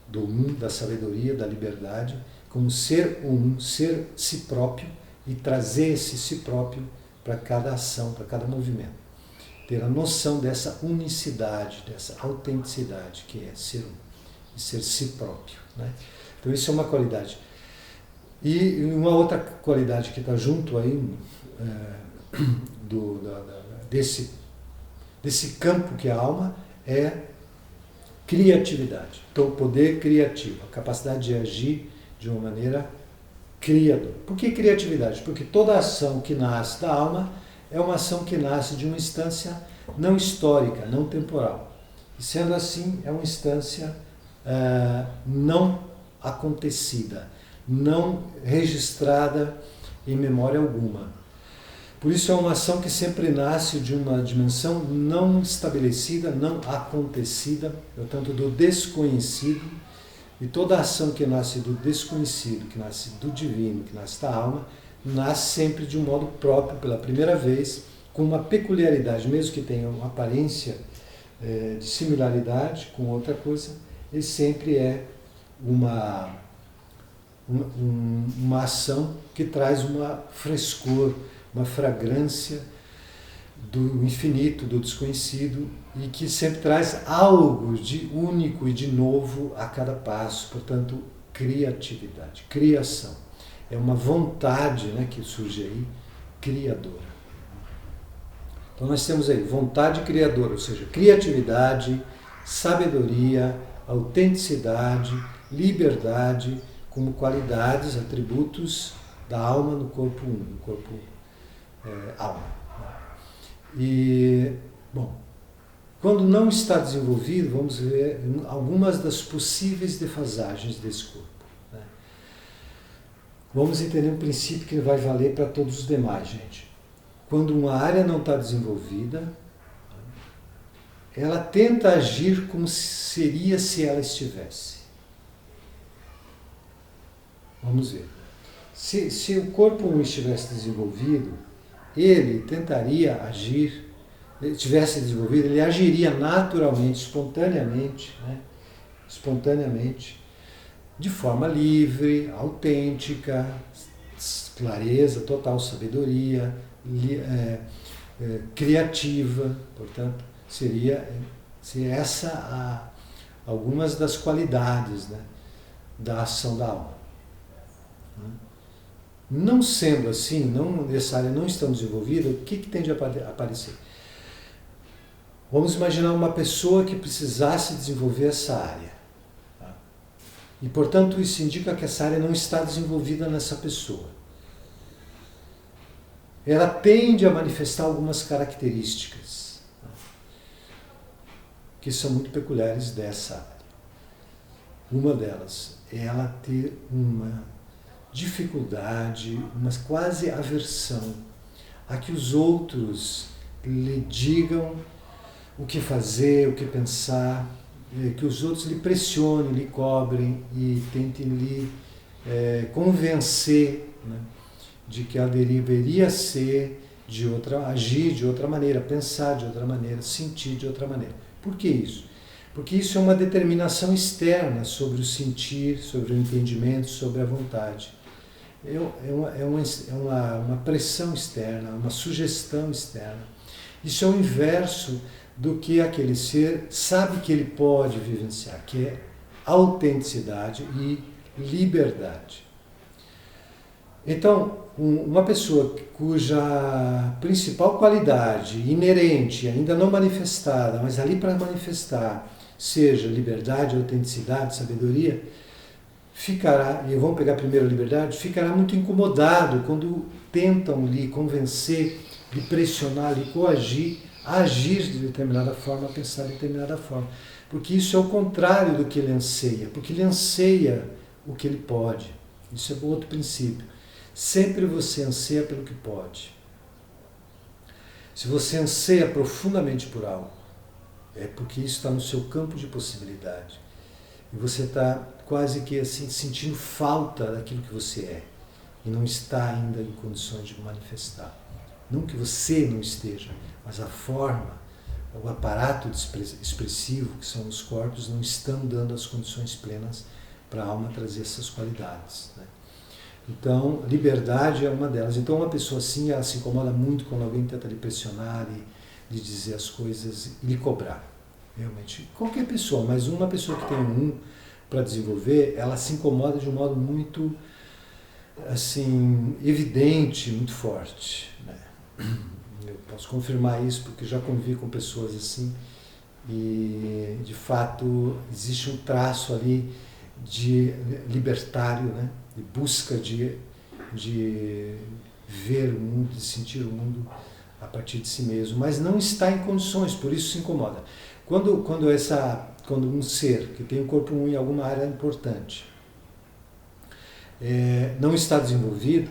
do um, da sabedoria, da liberdade, como ser um, ser si próprio e trazer esse si próprio para cada ação, para cada movimento. Ter a noção dessa unicidade, dessa autenticidade que é ser um e ser si próprio. Né? Então isso é uma qualidade. E uma outra qualidade que está junto aí desse campo que é a alma é criatividade. Então, o poder criativo, a capacidade de agir de uma maneira criadora. Por que criatividade? Porque toda ação que nasce da alma é uma ação que nasce de uma instância não histórica, não temporal. E sendo assim, é uma instância não acontecida, não registrada em memória alguma. Por isso é uma ação que sempre nasce de uma dimensão não estabelecida, não acontecida, portanto do desconhecido, e toda ação que nasce do desconhecido, que nasce do divino, que nasce da alma, nasce sempre de um modo próprio, pela primeira vez, com uma peculiaridade, mesmo que tenha uma aparência de similaridade com outra coisa, ele sempre é uma ação que traz uma frescor, uma fragrância do infinito, do desconhecido, e que sempre traz algo de único e de novo a cada passo. Portanto, criatividade, criação. É uma vontade, né, que surge aí, criadora. Então nós temos aí vontade criadora, ou seja, criatividade, sabedoria, autenticidade, liberdade, como qualidades, atributos da alma no corpo um, no corpo alma. E, bom, quando não está desenvolvido, vamos ver algumas das possíveis defasagens desse corpo. Né? Vamos entender um princípio que vai valer para todos os demais, gente. Quando uma área não está desenvolvida, ela tenta agir como seria se ela estivesse. Vamos ver. Se o corpo 1 estivesse desenvolvido, ele tentaria agir, estivesse desenvolvido, ele agiria naturalmente, espontaneamente, né? Espontaneamente, de forma livre, autêntica, clareza, total sabedoria, criativa. Portanto, seria essa algumas das qualidades, né, da ação da alma. Não sendo assim, essa área não estando desenvolvida, o que tende a aparecer? Vamos imaginar uma pessoa que precisasse desenvolver essa área. Tá? E, portanto, isso indica que essa área não está desenvolvida nessa pessoa. Ela tende a manifestar algumas características, tá, que são muito peculiares dessa área. Uma delas é ela ter uma dificuldade, uma quase aversão a que os outros lhe digam o que fazer, o que pensar, que os outros lhe pressionem, lhe cobrem e tentem lhe convencer, né, de que ela deveria ser agir de outra maneira, pensar de outra maneira, sentir de outra maneira. Por que isso? Porque isso é uma determinação externa sobre o sentir, sobre o entendimento, sobre a vontade. É uma pressão externa, uma sugestão externa. Isso é o inverso do que aquele ser sabe que ele pode vivenciar, que é autenticidade e liberdade. Então, uma pessoa cuja principal qualidade inerente, ainda não manifestada, mas ali para manifestar, seja liberdade, autenticidade, sabedoria, ficará, e vamos pegar primeiro a liberdade, ficará muito incomodado quando tentam lhe convencer, lhe pressionar, lhe coagir a agir de determinada forma, a pensar de determinada forma. Porque isso é o contrário do que ele anseia, porque ele anseia o que ele pode. Isso é outro princípio. Sempre você anseia pelo que pode. Se você anseia profundamente por algo, é porque isso está no seu campo de possibilidade. E você está quase que assim sentindo falta daquilo que você é. E não está ainda em condições de manifestar. Não que você não esteja, mas a forma, o aparato expressivo, que são os corpos, não estão dando as condições plenas para a alma trazer essas qualidades, né? Então, liberdade é uma delas. Então, uma pessoa assim, ela se incomoda muito quando alguém tenta lhe pressionar, lhe dizer as coisas e lhe cobrar. Realmente, qualquer pessoa, mas uma pessoa que tem um para desenvolver, ela se incomoda de um modo muito, assim, evidente, muito forte, né? Eu posso confirmar isso porque já convivi com pessoas assim e, de fato, existe um traço ali de libertário, né? De busca de ver o mundo, de sentir o mundo a partir de si mesmo, mas não está em condições, por isso se incomoda. Quando um ser que tem um corpo 1 em alguma área importante não está desenvolvido,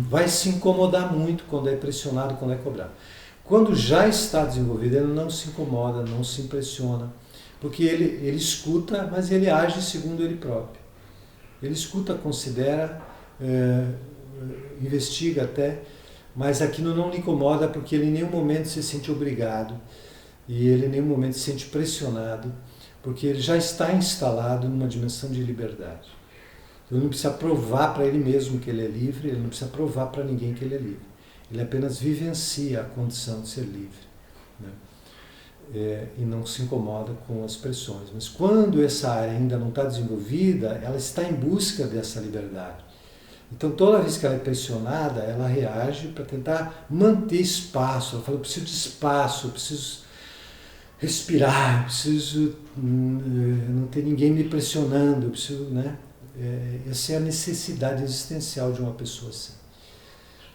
vai se incomodar muito quando é pressionado, quando é cobrado. Quando já está desenvolvido, ele não se incomoda, não se impressiona, porque ele escuta, mas ele age segundo ele próprio. Ele escuta, considera, investiga até, mas aquilo não lhe incomoda porque ele em nenhum momento se sente obrigado e ele em nenhum momento se sente pressionado, porque ele já está instalado numa dimensão de liberdade. Ele não precisa provar para ele mesmo que ele é livre, ele não precisa provar para ninguém que ele é livre. Ele apenas vivencia a condição de ser livre, né? E não se incomoda com as pressões. Mas quando essa área ainda não está desenvolvida, ela está em busca dessa liberdade. Então, toda vez que ela é pressionada, ela reage para tentar manter espaço. Ela fala, eu preciso de espaço, eu preciso respirar, eu preciso não ter ninguém me pressionando, eu preciso, né? Essa é a necessidade existencial de uma pessoa assim.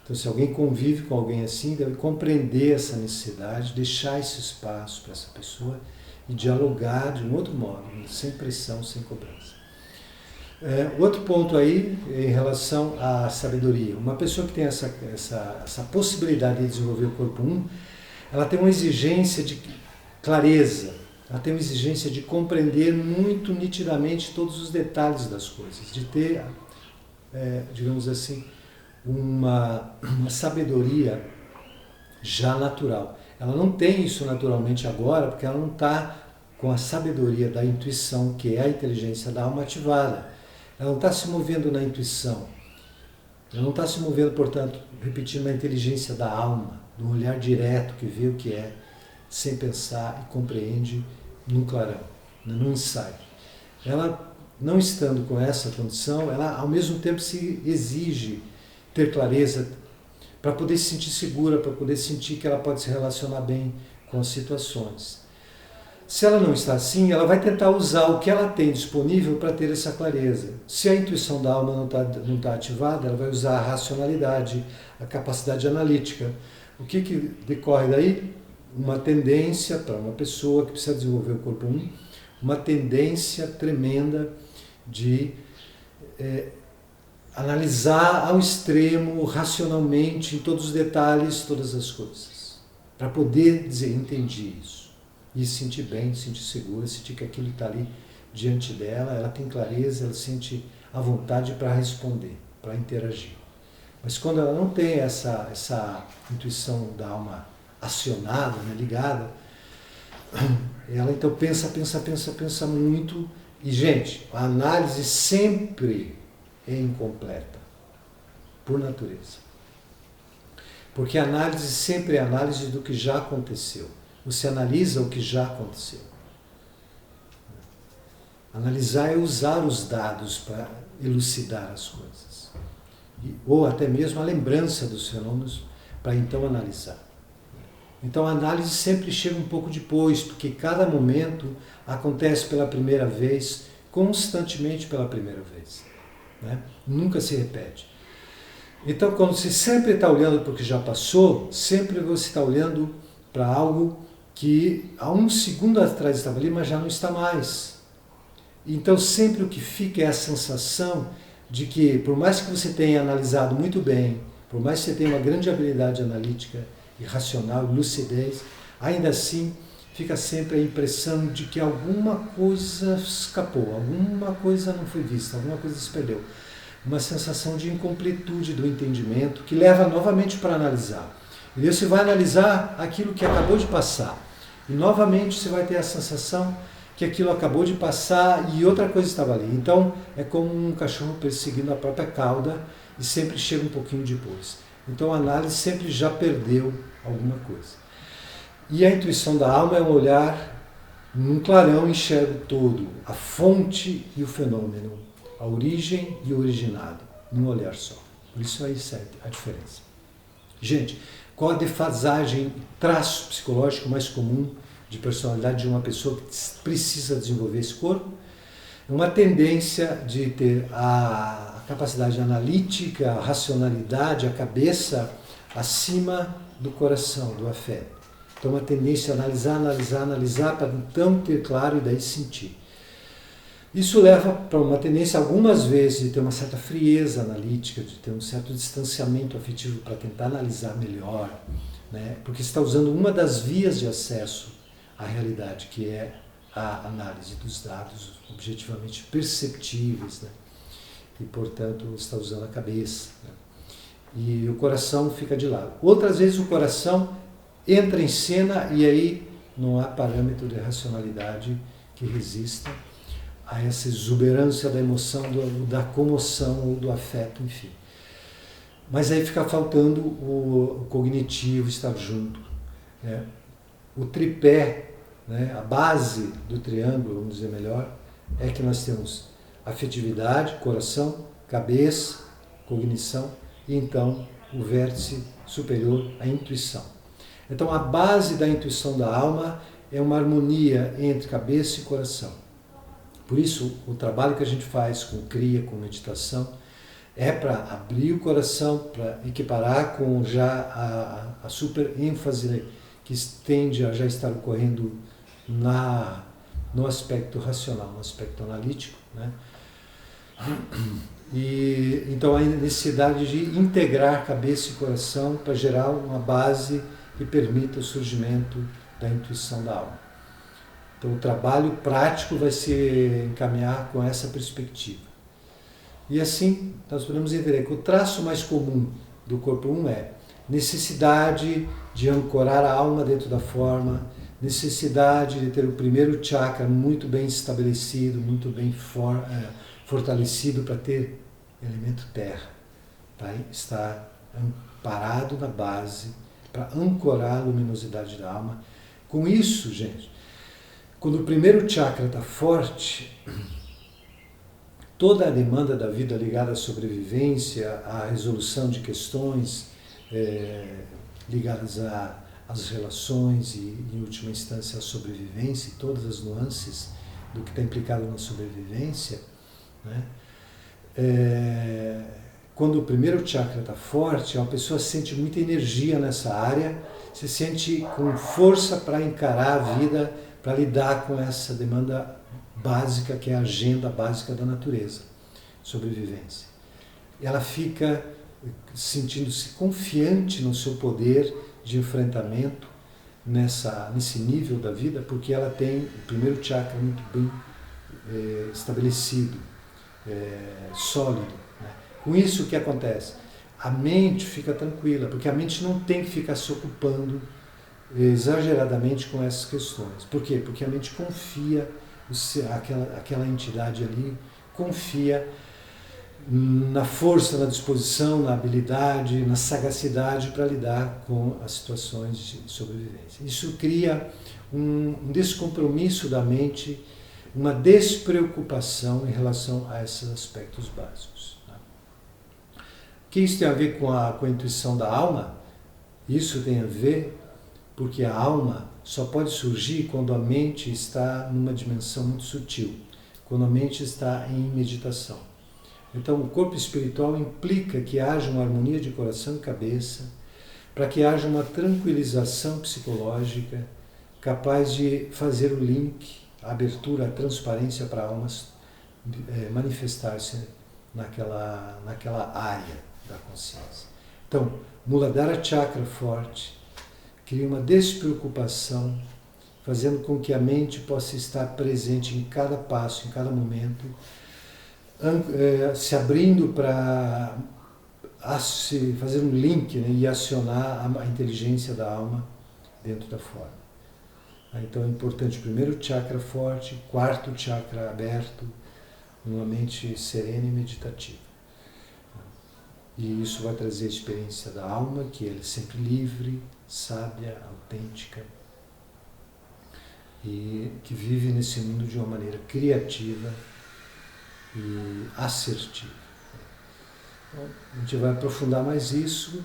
Então, se alguém convive com alguém assim, deve compreender essa necessidade, deixar esse espaço para essa pessoa e dialogar de um outro modo, sem pressão, sem cobrança. Outro ponto aí, em relação à sabedoria. Uma pessoa que tem essa possibilidade de desenvolver o corpo 1, ela tem uma exigência clareza, ela tem uma exigência de compreender muito nitidamente todos os detalhes das coisas, de ter, digamos assim, uma sabedoria já natural. Ela não tem isso naturalmente agora, porque ela não está com a sabedoria da intuição, que é a inteligência da alma ativada. Ela não está se movendo na intuição. Ela não está se movendo, portanto, repetindo, na inteligência da alma, no olhar direto que vê o que é, sem pensar e compreende num clarão, num insight. Ela, não estando com essa condição, ela ao mesmo tempo se exige ter clareza para poder se sentir segura, para poder sentir que ela pode se relacionar bem com as situações. Se ela não está assim, ela vai tentar usar o que ela tem disponível para ter essa clareza. Se a intuição da alma não tá ativada, ela vai usar a racionalidade, a capacidade analítica. O que decorre daí? Uma tendência para uma pessoa que precisa desenvolver o corpo 1, uma tendência tremenda de analisar ao extremo, racionalmente, em todos os detalhes, todas as coisas. Para poder dizer, entendi isso. E se sentir bem, se sentir segura, sentir que aquilo está ali diante dela, ela tem clareza, ela sente a vontade para responder, para interagir. Mas quando ela não tem essa intuição da alma acionada, né, ligada, ela então pensa muito. E, gente, a análise sempre é incompleta, por natureza. Porque a análise sempre é análise do que já aconteceu. Você analisa o que já aconteceu. Analisar é usar os dados para elucidar as coisas. Ou até mesmo a lembrança dos fenômenos para então analisar. Então a análise sempre chega um pouco depois, porque cada momento acontece pela primeira vez, constantemente pela primeira vez. Né? Nunca se repete. Então quando você sempre está olhando para o que já passou, sempre você está olhando para algo que há um segundo atrás estava ali, mas já não está mais. Então sempre o que fica é a sensação de que, por mais que você tenha analisado muito bem, por mais que você tenha uma grande habilidade analítica e racional, lucidez, ainda assim fica sempre a impressão de que alguma coisa escapou, alguma coisa não foi vista, alguma coisa se perdeu. Uma sensação de incompletude do entendimento que leva novamente para analisar. E daí você vai analisar aquilo que acabou de passar. E novamente você vai ter a sensação que aquilo acabou de passar e outra coisa estava ali. Então é como um cachorro perseguindo a própria cauda e sempre chega um pouquinho depois. Então a análise sempre já perdeu alguma coisa. E a intuição da alma é um olhar num clarão, enxerga o todo, a fonte e o fenômeno, a origem e o originado, num olhar só. Por isso aí é a diferença. Gente, qual a defasagem, traço psicológico mais comum de personalidade de uma pessoa que precisa desenvolver esse corpo? Uma tendência de ter a capacidade analítica, a racionalidade, a cabeça acima do coração, do afeto. Então uma tendência a analisar, para então ter claro e daí sentir. Isso leva para uma tendência, algumas vezes, de ter uma certa frieza analítica, de ter um certo distanciamento afetivo para tentar analisar melhor, né? Porque você está usando uma das vias de acesso à realidade, que é a análise dos dados objetivamente perceptíveis, né? E, portanto, você está usando a cabeça, né? E o coração fica de lado. Outras vezes o coração entra em cena e aí não há parâmetro de racionalidade que resista a essa exuberância da emoção, da comoção ou do afeto, enfim. Mas aí fica faltando o cognitivo estar junto, né? O tripé, né? A base do triângulo, vamos dizer melhor, é que nós temos afetividade, coração, cabeça, cognição e então o vértice superior, a intuição. Então a base da intuição da alma é uma harmonia entre cabeça e coração. Por isso, o trabalho que a gente faz com Kriya, com meditação, é para abrir o coração, para equiparar com já a super ênfase que tende a já estar ocorrendo no aspecto racional, no aspecto analítico, né? E então a necessidade de integrar cabeça e coração para gerar uma base que permita o surgimento da intuição da alma. Então o trabalho prático vai se encaminhar com essa perspectiva. E assim, nós podemos entender que o traço mais comum do corpo 1 é necessidade de ancorar a alma dentro da forma, necessidade de ter o primeiro chakra muito bem estabelecido, muito bem fortalecido para ter elemento terra, para estar parado na base, para ancorar a luminosidade da alma. Com isso, gente, quando o primeiro chakra está forte, toda a demanda da vida ligada à sobrevivência, à resolução de questões ligadas às relações e, em última instância, à sobrevivência e todas as nuances do que está implicado na sobrevivência, né? Quando o primeiro chakra está forte, a pessoa sente muita energia nessa área, se sente com força para encarar a vida, para lidar com essa demanda básica, que é a agenda básica da natureza, sobrevivência. Ela fica sentindo-se confiante no seu poder de enfrentamento nesse nível da vida, porque ela tem o primeiro chakra muito bem estabelecido, sólido. Né? Com isso, o que acontece? A mente fica tranquila, porque a mente não tem que ficar se ocupando exageradamente com essas questões. Por quê? Porque a mente confia, aquela entidade ali confia na força, na disposição, na habilidade, na sagacidade para lidar com as situações de sobrevivência. Isso cria um descompromisso da mente, uma despreocupação em relação a esses aspectos básicos. Tá? O que isso tem a ver com a intuição da alma? Isso tem a ver porque a alma só pode surgir quando a mente está numa dimensão muito sutil, quando a mente está em meditação. Então, o corpo espiritual implica que haja uma harmonia de coração e cabeça, para que haja uma tranquilização psicológica capaz de fazer o link, a abertura, a transparência para a alma manifestar-se naquela área da consciência. Então, Muladhara Chakra forte cria uma despreocupação, fazendo com que a mente possa estar presente em cada passo, em cada momento, se abrindo para fazer um link, né, e acionar a inteligência da alma dentro da forma. Então é importante o primeiro chakra forte, quarto chakra aberto, uma mente serena e meditativa. E isso vai trazer a experiência da alma, que ela é sempre livre, sábia, autêntica, e que vive nesse mundo de uma maneira criativa e assertiva. Então, a gente vai aprofundar mais isso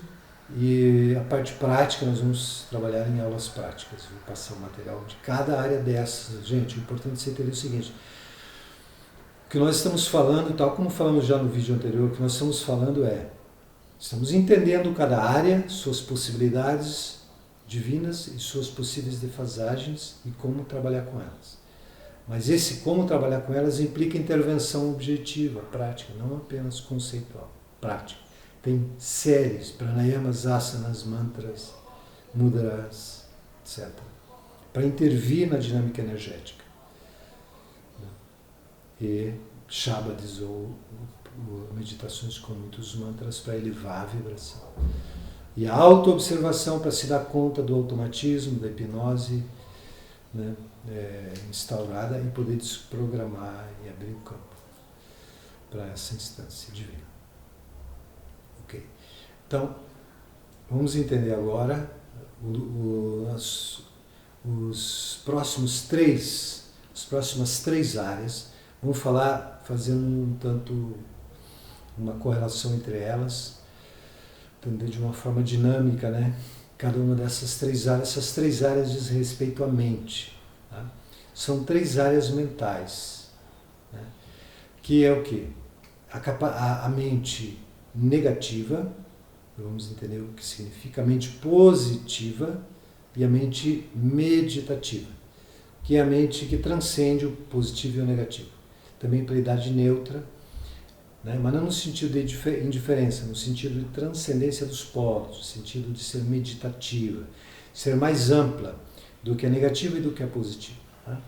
e a parte prática nós vamos trabalhar em aulas práticas. Vou passar o material de cada área dessas. Gente, o importante é você entender o seguinte: o que nós estamos falando, tal como falamos já no vídeo anterior, o que nós estamos falando estamos entendendo cada área, suas possibilidades divinas e suas possíveis defasagens e como trabalhar com elas. Mas esse como trabalhar com elas implica intervenção objetiva, prática, não apenas conceitual, prática. Tem séries, pranayamas, asanas, mantras, mudras, etc. Para intervir na dinâmica energética. E Shabadis ou meditações com muitos mantras para elevar a vibração. E a autoobservação para se dar conta do automatismo, da hipnose, né, instaurada e poder desprogramar e abrir o campo para essa instância divina. Ok. Então, vamos entender agora as próximas três áreas. Vamos falar, fazendo uma correlação entre elas, entender de uma forma dinâmica, né? Cada uma dessas três áreas. Essas três áreas diz respeito à mente. Tá? São três áreas mentais, né? Que é o quê? A mente negativa, vamos entender o que significa, a mente positiva e a mente meditativa, que é a mente que transcende o positivo e o negativo. Também polaridade neutra, né? Mas não no sentido de indiferença, no sentido de transcendência dos polos, no sentido de ser meditativa, ser mais ampla do que é negativo e do que é positivo. Tá?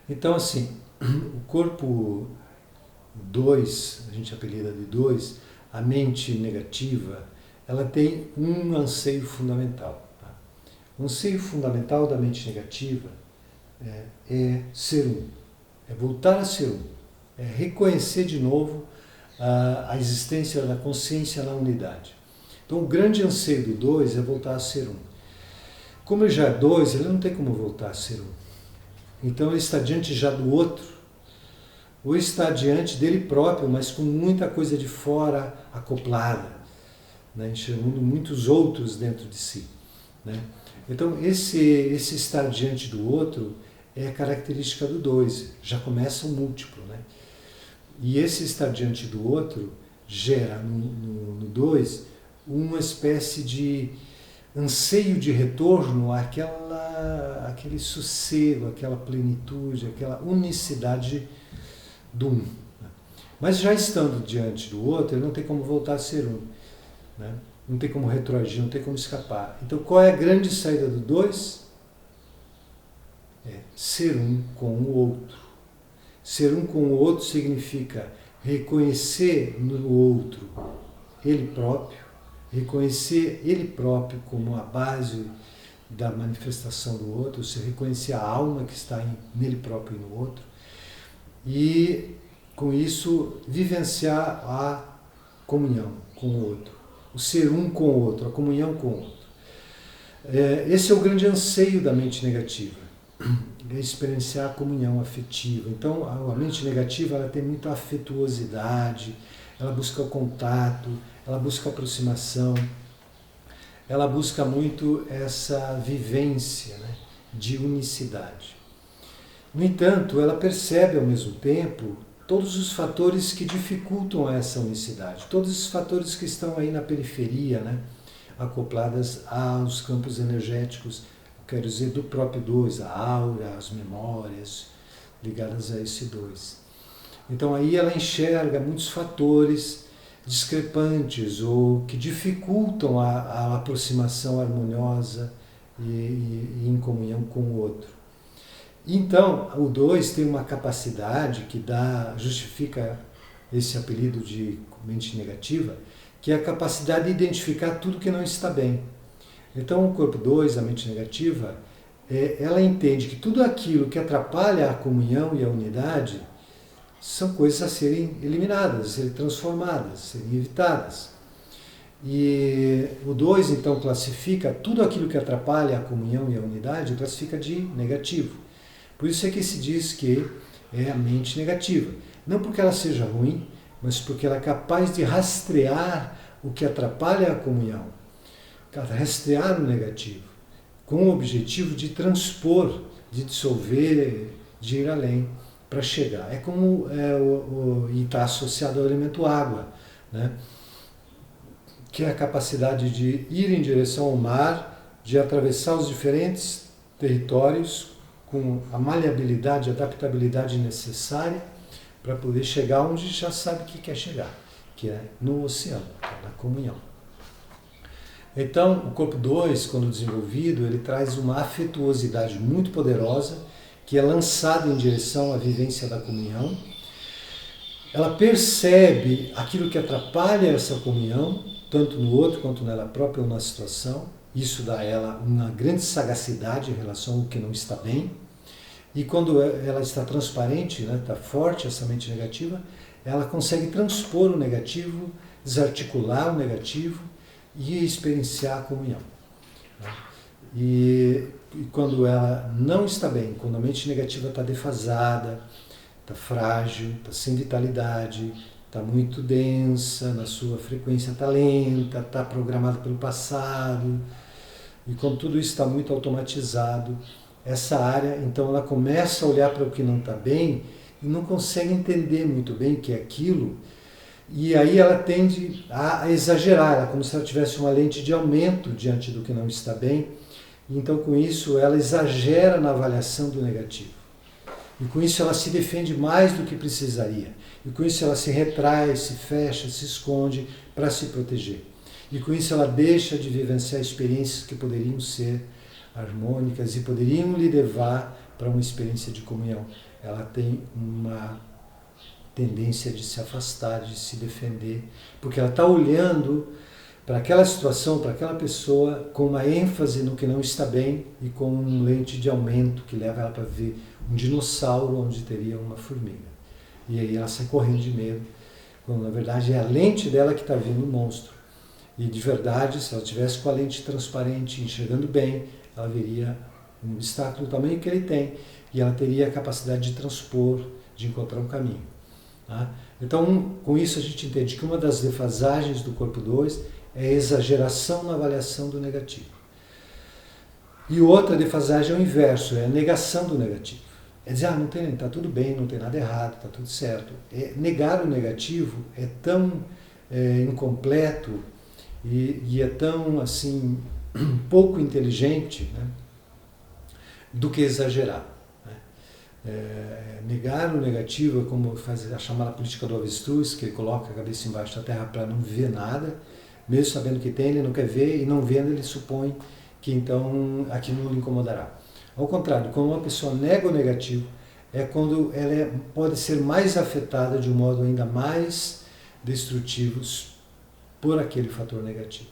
Então, assim, o corpo 2, a gente apelida de 2, a mente negativa, ela tem um anseio fundamental. Tá? O anseio fundamental da mente negativa é ser um, é voltar a ser um, é reconhecer de novo a existência da consciência na unidade. Então, o grande anseio do 2 é voltar a ser um. Como ele já é 2, ele não tem como voltar a ser um. Então, ele está diante já do outro, ou está diante dele próprio, mas com muita coisa de fora acoplada, né? Enxergando muitos outros dentro de si. Né? Então, esse estar diante do outro é a característica do 2, já começa o múltiplo. Né? E esse estar diante do outro gera no 2 uma espécie de anseio de retorno àquele sossego, aquela plenitude, aquela unicidade do um. Mas já estando diante do outro, ele não tem como voltar a ser um. Né? Não tem como retroagir, não tem como escapar. Então, qual é a grande saída do 2? É ser um com o outro. Ser um com o outro significa reconhecer no outro ele próprio, reconhecer ele próprio como a base da manifestação do outro, se reconhecer a alma que está nele próprio e no outro, e com isso vivenciar a comunhão com o outro, o ser um com o outro, a comunhão com o outro. Esse é o grande anseio da mente negativa, é experienciar a comunhão afetiva. Então, a mente negativa ela tem muita afetuosidade, ela busca o contato, ela busca a aproximação, ela busca muito essa vivência, né, de unicidade. No entanto, ela percebe ao mesmo tempo todos os fatores que dificultam essa unicidade, todos os fatores que estão aí na periferia, né, acopladas aos campos energéticos, quero dizer, do próprio 2, a aura, as memórias ligadas a esse 2. Então aí ela enxerga muitos fatores discrepantes ou que dificultam a aproximação harmoniosa e em comunhão com o outro. Então, o 2 tem uma capacidade que justifica esse apelido de mente negativa, que é a capacidade de identificar tudo que não está bem. Então, o corpo 2, a mente negativa, ela entende que tudo aquilo que atrapalha a comunhão e a unidade são coisas a serem eliminadas, a serem transformadas, a serem evitadas. E o 2, então, classifica tudo aquilo que atrapalha a comunhão e a unidade, classifica de negativo. Por isso é que se diz que é a mente negativa. Não porque ela seja ruim, mas porque ela é capaz de rastrear o que atrapalha a comunhão, rastrear o negativo, com o objetivo de transpor, de dissolver, de ir além, para chegar. É como e está associado ao elemento água, né? Que é a capacidade de ir em direção ao mar, de atravessar os diferentes territórios com a maleabilidade, a adaptabilidade necessária para poder chegar onde já sabe que quer chegar, que é no oceano, na comunhão. Então, o corpo 2, quando desenvolvido, ele traz uma afetuosidade muito poderosa, que é lançada em direção à vivência da comunhão. Ela percebe aquilo que atrapalha essa comunhão, tanto no outro quanto nela própria ou na situação. Isso dá a ela uma grande sagacidade em relação ao que não está bem. E quando ela está transparente, né, está forte essa mente negativa, ela consegue transpor o negativo, desarticular o negativo e experienciar a comunhão. E quando ela não está bem, quando a mente negativa está defasada, está frágil, está sem vitalidade, está muito densa, na sua frequência está lenta, está programada pelo passado, e quando tudo isso está muito automatizado, essa área, então ela começa a olhar para o que não está bem e não consegue entender muito bem o que é aquilo, e aí ela tende a exagerar, é como se ela tivesse uma lente de aumento diante do que não está bem. Então, com isso, ela exagera na avaliação do negativo. E com isso, ela se defende mais do que precisaria. E com isso, ela se retrai, se fecha, se esconde para se proteger. E com isso, ela deixa de vivenciar experiências que poderiam ser harmônicas e poderiam lhe levar para uma experiência de comunhão. ela tem uma tendência de se afastar, de se defender, porque ela está olhando para aquela situação, para aquela pessoa, com uma ênfase no que não está bem e com um lente de aumento que leva ela para ver um dinossauro onde teria uma formiga. E aí ela sai correndo de medo, quando na verdade é a lente dela que está vendo o monstro. E de verdade, se ela tivesse com a lente transparente, enxergando bem, ela veria um obstáculo do tamanho que ele tem e ela teria a capacidade de transpor, de encontrar um caminho. Tá? Então, com isso a gente entende que uma das defasagens do corpo 2 é a exageração na avaliação do negativo. E outra defasagem é o inverso, é a negação do negativo. É dizer, não tem, está tudo bem, não tem nada errado, está tudo certo. Negar o negativo é tão incompleto e é tão assim pouco inteligente, né, do que exagerar. Negar o negativo é como faz a chamada política do avestruz, que ele coloca a cabeça embaixo da terra para não ver nada, mesmo sabendo que tem, ele não quer ver, e não vendo ele supõe que então aquilo não lhe incomodará. Ao contrário, quando uma pessoa nega o negativo, é quando ela pode ser mais afetada de um modo ainda mais destrutivo por aquele fator negativo.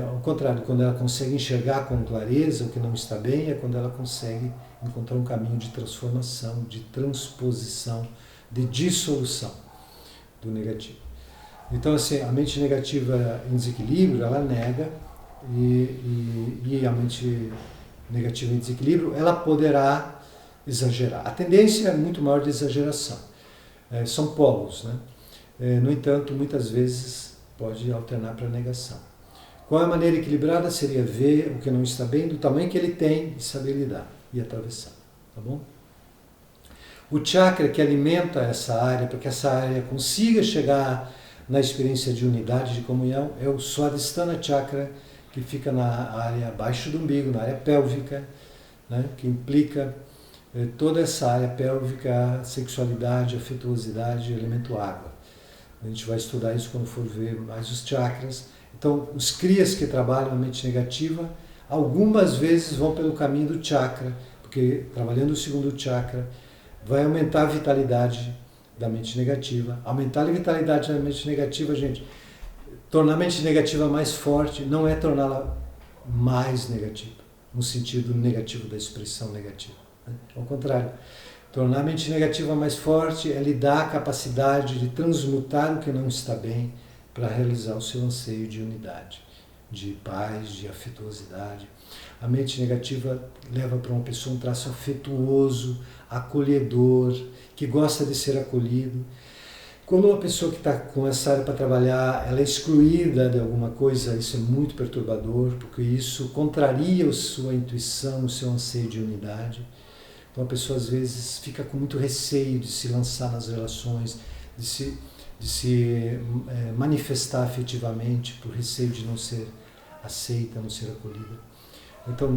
Ao contrário, quando ela consegue enxergar com clareza o que não está bem, é quando ela consegue encontrar um caminho de transformação, de transposição, de dissolução do negativo. Então, assim, a mente negativa em desequilíbrio, ela nega, e a mente negativa em desequilíbrio, ela poderá exagerar. A tendência é muito maior de exageração. São polos, né? No entanto, muitas vezes pode alternar para a negação. Qual é a maneira equilibrada? Seria ver o que não está bem, do tamanho que ele tem, e saber lidar e atravessar. Tá bom? O chakra que alimenta essa área, para que essa área consiga chegar na experiência de unidade, de comunhão, é o Swadhisthana Chakra, que fica na área abaixo do umbigo, na área pélvica, né, que implica toda essa área pélvica, sexualidade, afetuosidade, elemento água. A gente vai estudar isso quando for ver mais os chakras. Então, os kriyas que trabalham a mente negativa, algumas vezes vão pelo caminho do chakra, porque trabalhando o segundo chakra, vai aumentar a vitalidade da mente negativa. Aumentar a vitalidade da mente negativa, gente, tornar a mente negativa mais forte não é torná-la mais negativa, no sentido negativo da expressão negativa. Né? Ao contrário, tornar a mente negativa mais forte é lhe dar a capacidade de transmutar o que não está bem para realizar o seu anseio de unidade, de paz, de afetuosidade. A mente negativa leva para uma pessoa um traço afetuoso, acolhedor, que gosta de ser acolhido. Quando uma pessoa que está com essa área para trabalhar, ela é excluída de alguma coisa, isso é muito perturbador, porque isso contraria a sua intuição, o seu anseio de unidade. Então a pessoa às vezes fica com muito receio de se lançar nas relações, de se manifestar afetivamente, por receio de não ser aceita, não ser acolhida. Então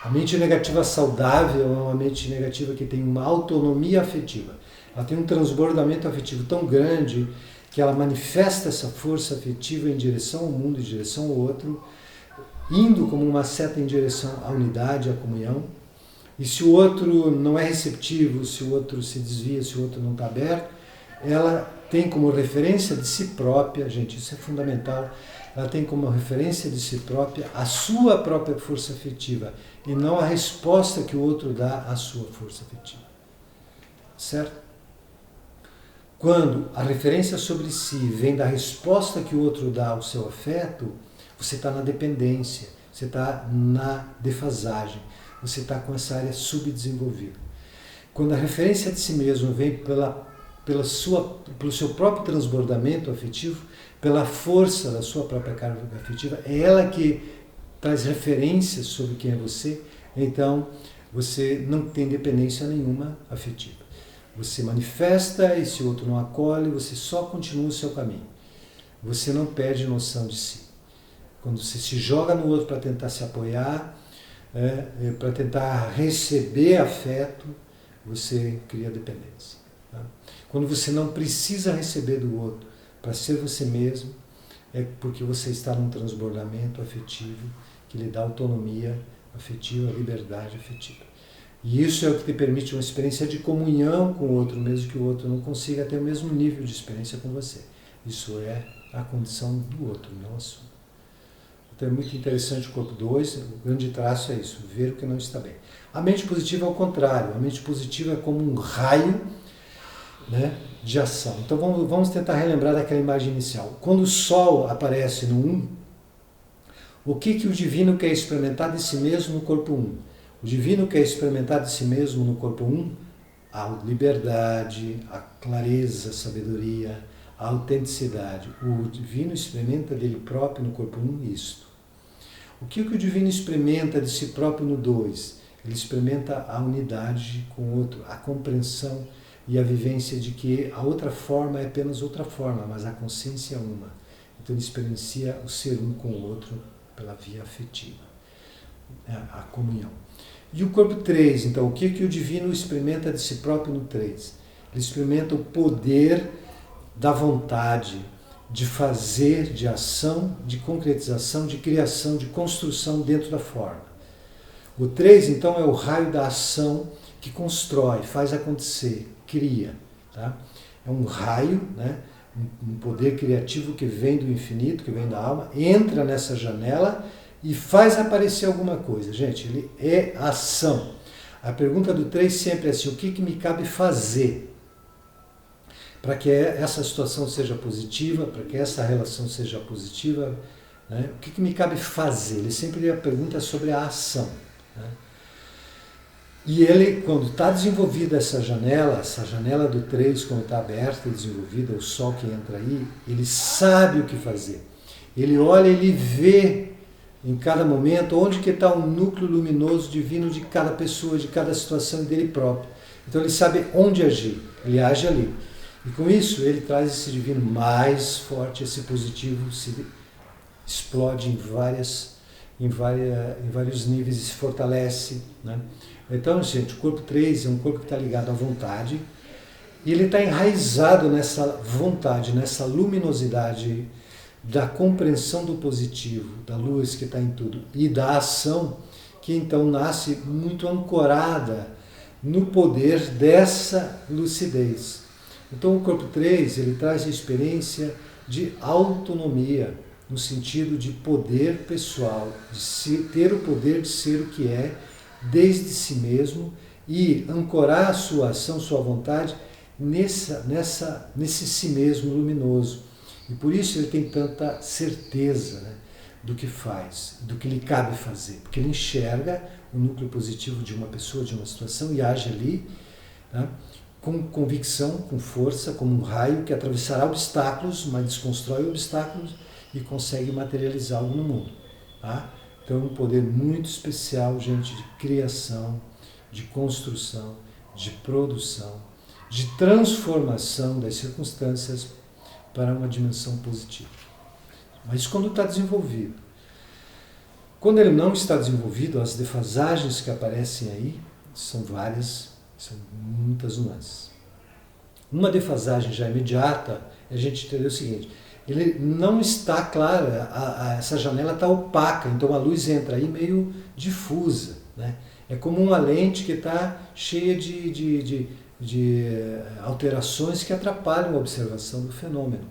a mente negativa saudável é uma mente negativa que tem uma autonomia afetiva. Ela tem um transbordamento afetivo tão grande que ela manifesta essa força afetiva em direção ao mundo, em direção ao outro, indo como uma seta em direção à unidade, à comunhão. E se o outro não é receptivo, se o outro se desvia, se o outro não está aberto, ela tem como referência de si própria, gente, isso é fundamental, ela tem como referência de si própria a sua própria força afetiva e não a resposta que o outro dá à sua força afetiva. Certo? Quando a referência sobre si vem da resposta que o outro dá ao seu afeto, você está na dependência, você está na defasagem, você está com essa área subdesenvolvida. Quando a referência de si mesmo vem pelo seu próprio transbordamento afetivo, pela força da sua própria carga afetiva, é ela que traz referências sobre quem é você, então você não tem dependência nenhuma afetiva. Você manifesta e se o outro não acolhe, você só continua o seu caminho. Você não perde noção de si. Quando você se joga no outro para tentar se apoiar, para tentar receber afeto, você cria dependência. Tá? Quando você não precisa receber do outro para ser você mesmo, é porque você está num transbordamento afetivo que lhe dá autonomia afetiva, liberdade afetiva. E isso é o que te permite uma experiência de comunhão com o outro, mesmo que o outro não consiga ter o mesmo nível de experiência com você. Isso é a condição do outro, não a sua. Então é muito interessante o corpo 2, o grande traço é isso, ver o que não está bem. A mente positiva é o contrário, a mente positiva é como um raio, né, de ação. Então vamos tentar relembrar daquela imagem inicial. Quando o Sol aparece no 1, o que o divino quer experimentar de si mesmo no corpo 1? O divino quer experimentar de si mesmo no corpo 1 a liberdade, a clareza, a sabedoria, a autenticidade. O divino experimenta dele próprio no corpo 1 isto. O que o divino experimenta de si próprio no 2? Ele experimenta a unidade com o outro, a compreensão e a vivência de que a outra forma é apenas outra forma, mas a consciência é uma. Então ele experiencia o ser um com o outro pela via afetiva, a comunhão. E o corpo 3, então, o que o divino experimenta de si próprio no 3? Ele experimenta o poder da vontade, de fazer, de ação, de concretização, de criação, de construção dentro da forma. O 3, então, é o raio da ação que constrói, faz acontecer, cria. Tá? É um raio, né? Um poder criativo que vem do infinito, que vem da alma, entra nessa janela e faz aparecer alguma coisa. Gente, ele é ação. A pergunta do 3 sempre é assim, o que me cabe fazer para que essa situação seja positiva, para que essa relação seja positiva, né? O que me cabe fazer? Ele sempre a pergunta sobre a ação. Né? E ele, quando está desenvolvida essa janela do 3, quando está aberta e desenvolvida, o sol que entra aí, ele sabe o que fazer. Ele olha, ele vê em cada momento onde que está o núcleo luminoso divino de cada pessoa, de cada situação e dele próprio. Então ele sabe onde agir, ele age ali. E com isso ele traz esse divino mais forte, esse positivo se explode em vários níveis e se fortalece, né? Então, gente, o corpo 3 é um corpo que está ligado à vontade e ele está enraizado nessa vontade, nessa luminosidade da compreensão do positivo, da luz que está em tudo e da ação que então nasce muito ancorada no poder dessa lucidez. Então o corpo 3, ele traz a experiência de autonomia, no sentido de poder pessoal, de ter o poder de ser o que é, desde si mesmo, e ancorar a sua ação, sua vontade, nesse si mesmo luminoso. E por isso ele tem tanta certeza, né, do que faz, do que lhe cabe fazer, porque ele enxerga o núcleo positivo de uma pessoa, de uma situação, e age ali, né, com convicção, com força, como um raio que atravessará obstáculos, mas desconstrói obstáculos e consegue materializar algo no mundo. Tá? Então é um poder muito especial, gente, de criação, de construção, de produção, de transformação das circunstâncias para uma dimensão positiva. Mas quando está desenvolvido. Quando ele não está desenvolvido, as defasagens que aparecem aí são várias, são muitas nuances. Uma defasagem já imediata é a gente entender o seguinte: ele não está clara, essa janela está opaca, então a luz entra aí meio difusa, né? É como uma lente que está cheia de alterações que atrapalham a observação do fenômeno.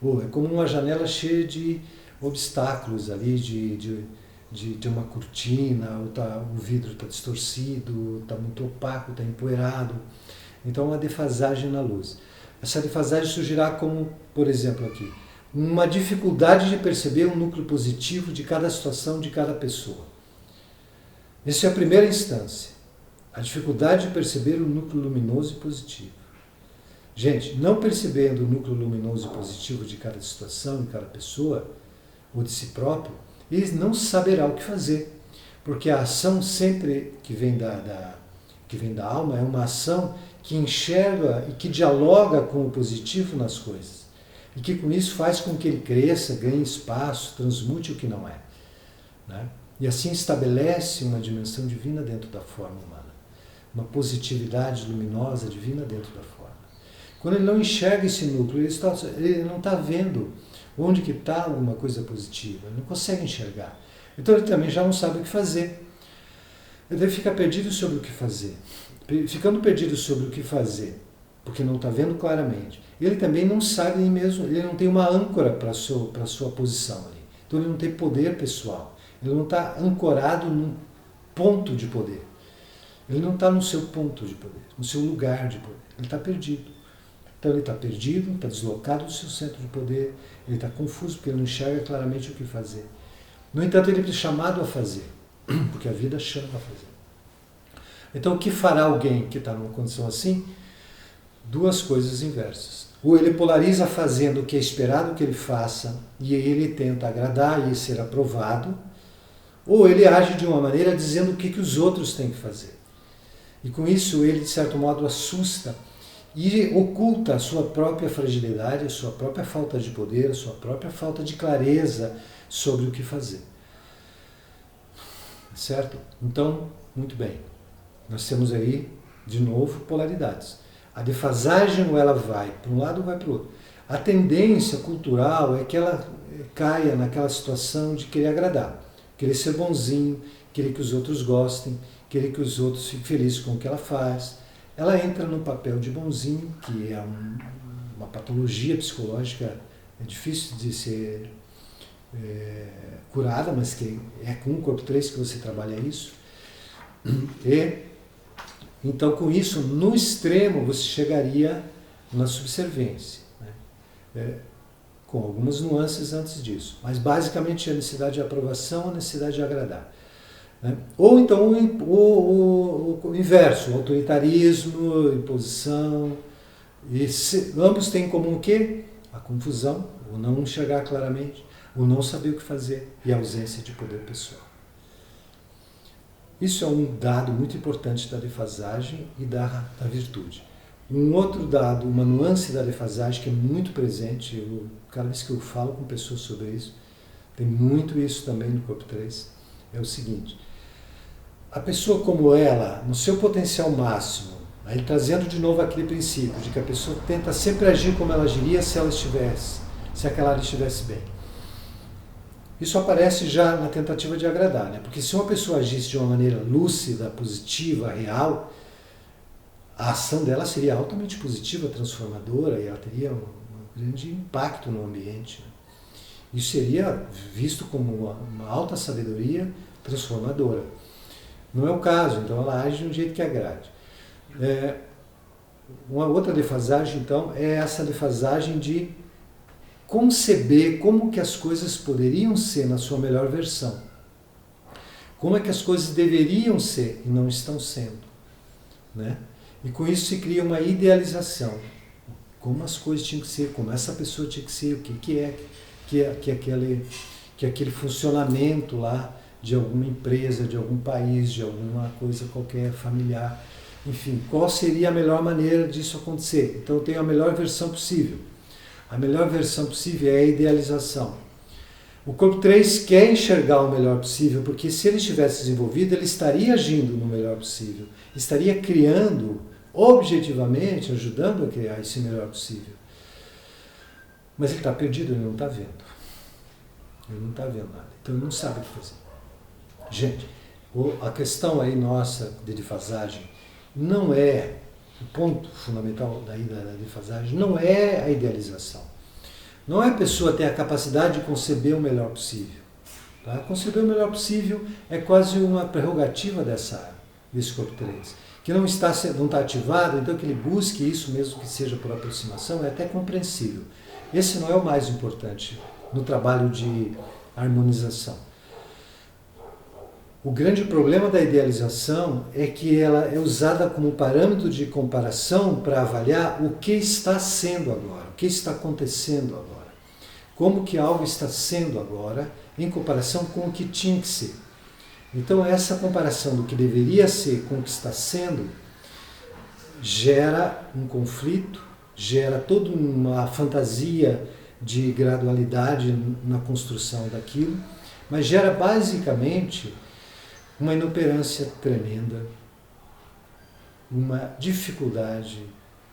Ou é como uma janela cheia de obstáculos ali, de uma cortina, ou o vidro está distorcido, está muito opaco, está empoeirado. Então, uma defasagem na luz. Essa defasagem surgirá como, por exemplo, aqui, uma dificuldade de perceber o núcleo positivo de cada situação, de cada pessoa. Essa é a primeira instância. A dificuldade de perceber o núcleo luminoso e positivo. Gente, não percebendo o núcleo luminoso e positivo de cada situação, de cada pessoa, ou de si próprio, ele não saberá o que fazer. Porque a ação sempre que vem da alma é uma ação que enxerga e que dialoga com o positivo nas coisas. E que com isso faz com que ele cresça, ganhe espaço, transmute o que não é. Né? E assim estabelece uma dimensão divina dentro da forma humana. Uma positividade luminosa divina dentro da forma. Quando ele não enxerga esse núcleo, ele não está vendo onde que está alguma coisa positiva, ele não consegue enxergar. Então ele também já não sabe o que fazer. Ele deve ficar perdido sobre o que fazer. Ficando perdido sobre o que fazer, porque não está vendo claramente, ele também não sabe nem mesmo, ele não tem uma âncora para a sua posição ali. Então ele não tem poder pessoal. Ele não está ancorado num ponto de poder. Ele não está no seu ponto de poder, no seu lugar de poder. Ele está perdido. Então ele está perdido, está deslocado do seu centro de poder, ele está confuso porque ele não enxerga claramente o que fazer. No entanto, ele é chamado a fazer, porque a vida chama a fazer. Então, o que fará alguém que está numa condição assim? Duas coisas inversas. Ou ele polariza fazendo o que é esperado que ele faça, e ele tenta agradar e ser aprovado, ou ele age de uma maneira dizendo o que os outros têm que fazer. E com isso ele, de certo modo, assusta e oculta a sua própria fragilidade, a sua própria falta de poder, a sua própria falta de clareza sobre o que fazer. Certo? Então, muito bem. Nós temos aí, de novo, polaridades. A defasagem, ou ela vai para um lado ou vai para o outro. A tendência cultural é que ela caia naquela situação de querer agradar, querer ser bonzinho, querer que os outros gostem, querer que os outros fiquem felizes com o que ela faz. Ela entra no papel de bonzinho, que é uma patologia psicológica, é difícil de ser curada, mas que é com o corpo 3 que você trabalha isso. E, então, com isso, no extremo, você chegaria na subserviência, né? Com algumas nuances antes disso. Mas, basicamente, a necessidade de aprovação, a necessidade de agradar. Né? Ou, então, o inverso, o autoritarismo, imposição. E ambos têm em comum o quê? A confusão, o não enxergar claramente, o não saber o que fazer e a ausência de poder pessoal. Isso é um dado muito importante da defasagem e da virtude. Um outro dado, uma nuance da defasagem que é muito presente, cada vez que eu falo com pessoas sobre isso, tem muito isso também no corpo 3, é o seguinte: a pessoa como ela, no seu potencial máximo, aí trazendo de novo aquele princípio de que a pessoa tenta sempre agir como ela agiria se aquela área estivesse bem. Isso aparece já na tentativa de agradar, né? Porque se uma pessoa agisse de uma maneira lúcida, positiva, real, a ação dela seria altamente positiva, transformadora, e ela teria um grande impacto no ambiente. Né? Isso seria visto como uma alta sabedoria transformadora. Não é o caso, então ela age de um jeito que agrade. Uma outra defasagem, então, é essa defasagem de conceber como que as coisas poderiam ser na sua melhor versão. Como é que as coisas deveriam ser e não estão sendo. Né? E com isso se cria uma idealização. Como as coisas tinham que ser, como essa pessoa tinha que ser, o que aquele funcionamento lá de alguma empresa, de algum país, de alguma coisa qualquer familiar. Enfim, qual seria a melhor maneira disso acontecer? Então eu tenho a melhor versão possível. A melhor versão possível é a idealização. O corpo 3 quer enxergar o melhor possível, porque se ele estivesse desenvolvido, ele estaria agindo no melhor possível. Estaria criando, objetivamente, ajudando a criar esse melhor possível. Mas ele está perdido, ele não está vendo. Ele não está vendo nada. Então ele não sabe o que fazer. Gente, a questão aí nossa de defasagem não é... O ponto fundamental da defasagem não é a idealização. Não é a pessoa ter a capacidade de conceber o melhor possível. Tá? Conceber o melhor possível é quase uma prerrogativa desse corpo 3, que não está ativado, então que ele busque isso mesmo que seja por aproximação, é até compreensível. Esse não é o mais importante no trabalho de harmonização. O grande problema da idealização é que ela é usada como parâmetro de comparação para avaliar o que está sendo agora, o que está acontecendo agora. Como que algo está sendo agora em comparação com o que tinha que ser. Então essa comparação do que deveria ser com o que está sendo gera um conflito, gera toda uma fantasia de gradualidade na construção daquilo, mas gera basicamente uma inoperância tremenda, uma dificuldade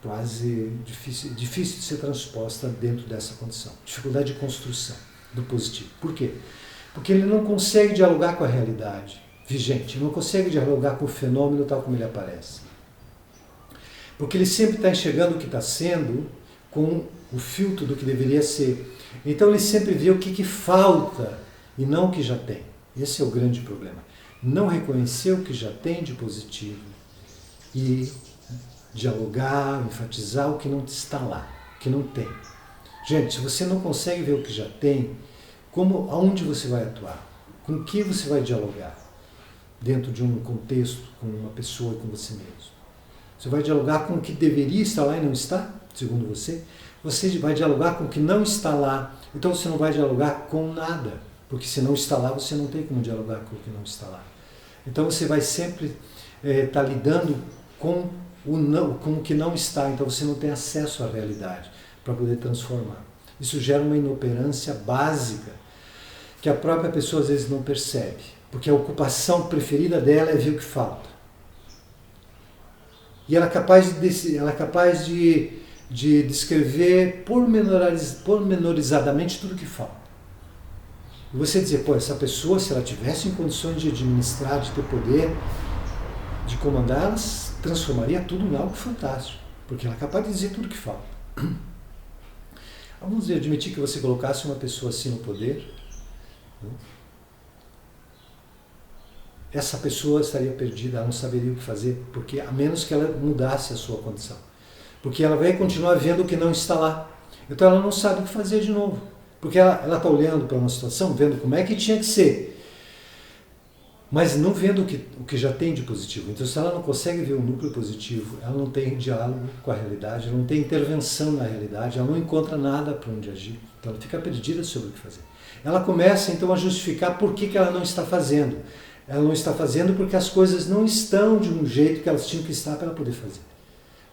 quase difícil de ser transposta dentro dessa condição. Dificuldade de construção do positivo. Por quê? Porque ele não consegue dialogar com a realidade. vigente, ele não consegue dialogar com o fenômeno tal como ele aparece. Porque ele sempre está enxergando o que está sendo com o filtro do que deveria ser. Então ele sempre vê o que falta e não o que já tem. Esse é o grande problema. Não reconhecer o que já tem de positivo e dialogar, enfatizar o que não está lá, o que não tem. Gente, se você não consegue ver o que já tem, aonde você vai atuar? Com que você vai dialogar? Dentro de um contexto, com uma pessoa, com você mesmo. Você vai dialogar com o que deveria estar lá e não está, segundo você? Você vai dialogar com o que não está lá. Então você não vai dialogar com nada, porque se não está lá, você não tem como dialogar com o que não está lá. Então você vai sempre estar lidando com o que não está, então você não tem acesso à realidade para poder transformar. Isso gera uma inoperância básica que a própria pessoa às vezes não percebe, porque a ocupação preferida dela é ver o que falta. E ela é capaz de descrever pormenorizadamente tudo o que falta. E você dizer, essa pessoa, se ela tivesse em condições de administrar, de ter poder, de comandar, ela transformaria tudo em algo fantástico, porque ela é capaz de dizer tudo o que falta. Vamos admitir que você colocasse uma pessoa assim no poder, né? Essa pessoa estaria perdida, ela não saberia o que fazer, porque a menos que ela mudasse a sua condição. Porque ela vai continuar vendo o que não está lá. Então ela não sabe o que fazer de novo. Porque ela está olhando para uma situação, vendo como é que tinha que ser, mas não vendo o que já tem de positivo. Então se ela não consegue ver o núcleo positivo, ela não tem diálogo com a realidade, ela não tem intervenção na realidade, ela não encontra nada para onde agir. Então ela fica perdida sobre o que fazer. Ela começa então a justificar por que ela não está fazendo. Ela não está fazendo porque as coisas não estão de um jeito que elas tinham que estar para ela poder fazer.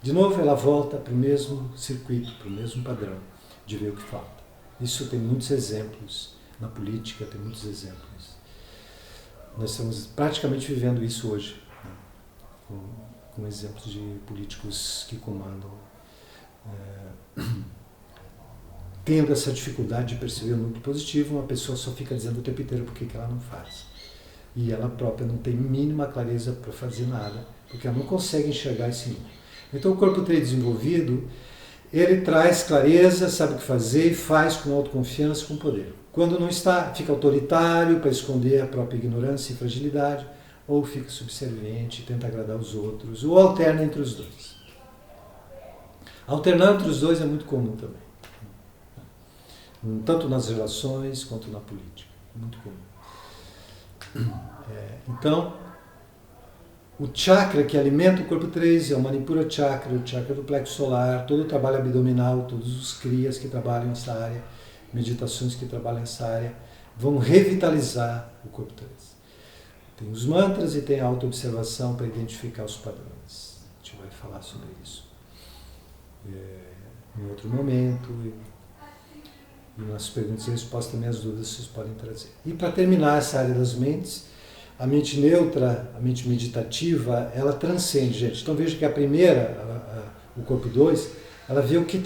De novo, ela volta para o mesmo circuito, para o mesmo padrão de ver o que falta. Isso tem muitos exemplos na política, tem muitos exemplos. Nós estamos praticamente vivendo isso hoje, né? com exemplos de políticos que comandam, tendo essa dificuldade de perceber o núcleo positivo, uma pessoa só fica dizendo o tempo inteiro por que ela não faz. E ela própria não tem mínima clareza para fazer nada, porque ela não consegue enxergar esse núcleo. Então o corpo 3 desenvolvido, ele traz clareza, sabe o que fazer e faz com autoconfiança, com poder. Quando não está, fica autoritário para esconder a própria ignorância e fragilidade, ou fica subserviente, tenta agradar os outros, ou alterna entre os dois. Alternar entre os dois é muito comum também. Tanto nas relações quanto na política. É muito comum. Então, o chakra que alimenta o corpo 3 é o Manipura Chakra, o chakra do plexo solar, todo o trabalho abdominal, todos os kriyas que trabalham essa área, meditações que trabalham essa área, vão revitalizar o corpo 3. Tem os mantras e tem a auto-observação para identificar os padrões. A gente vai falar sobre isso em outro momento. E nas perguntas e respostas também as dúvidas vocês podem trazer. E para terminar essa área das mentes, a mente neutra, a mente meditativa, ela transcende, gente. Então veja que a primeira, o corpo 2, ela vê o que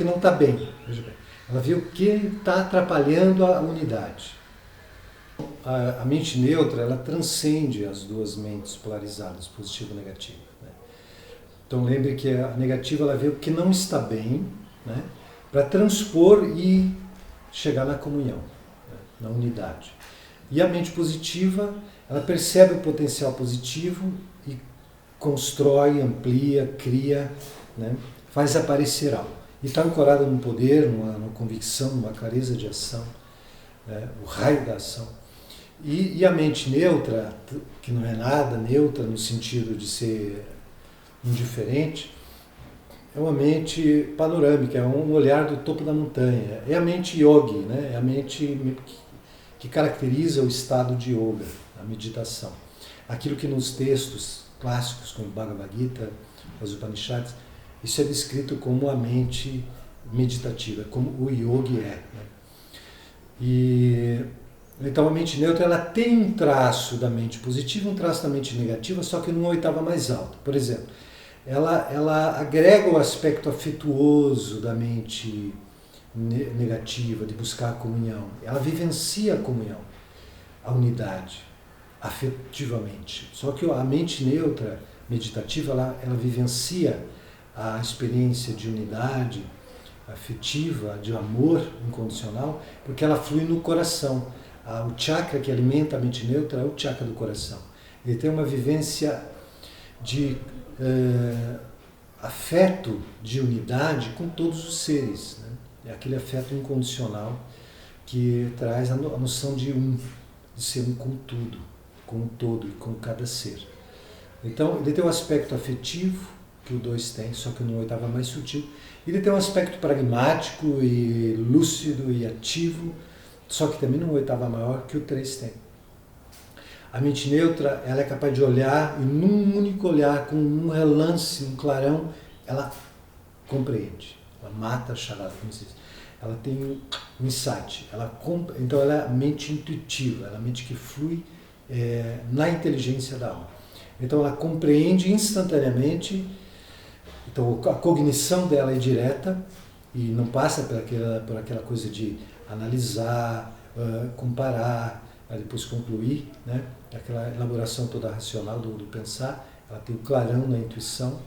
não está bem. Veja bem. Ela vê o que está atrapalhando a unidade. A mente neutra, ela transcende as duas mentes polarizadas, positiva e negativa, né? Então lembre que a negativa, ela vê o que não está bem, né? Para transpor e chegar na comunhão, né? Na unidade. E a mente positiva, ela percebe o potencial positivo e constrói, amplia, cria, né? Faz aparecer algo. E está ancorada num poder, numa convicção, numa clareza de ação, né? O raio da ação. E a mente neutra, que não é nada neutra no sentido de ser indiferente, é uma mente panorâmica, é um olhar do topo da montanha. É a mente yogi, né? É a mente que caracteriza o estado de yoga, a meditação. Aquilo que nos textos clássicos, como Bhagavad Gita, as Upanishads, isso é descrito como a mente meditativa, como o yogi é, né? Então a mente neutra, ela tem um traço da mente positiva, um traço da mente negativa, só que numa oitava mais alta. Por exemplo, ela agrega o aspecto afetuoso da mente negativa, de buscar a comunhão. Ela vivencia a comunhão, a unidade. afetivamente. Só que a mente neutra, meditativa, ela vivencia a experiência de unidade afetiva, de amor incondicional, porque ela flui no coração. O chakra que alimenta a mente neutra é o chakra do coração. Ele tem uma vivência de afeto, de unidade com todos os seres, né? É aquele afeto incondicional que traz a noção de ser um com tudo, com o todo e com cada ser. Então, ele tem um aspecto afetivo, que o 2 tem, só que no 8º é mais sutil. Ele tem um aspecto pragmático e lúcido e ativo, só que também no 8º é maior, que o 3 tem. A mente neutra, ela é capaz de olhar e num único olhar, com um relance, um clarão, ela compreende. Ela mata a charada, como se diz. Ela tem um insight. Então ela é a mente intuitiva, ela é a mente que flui na inteligência da alma. Então ela compreende instantaneamente. Então a cognição dela é direta e não passa por aquela coisa de analisar, comparar, depois concluir, né? Aquela elaboração toda racional do pensar. Ela tem o clarão na intuição.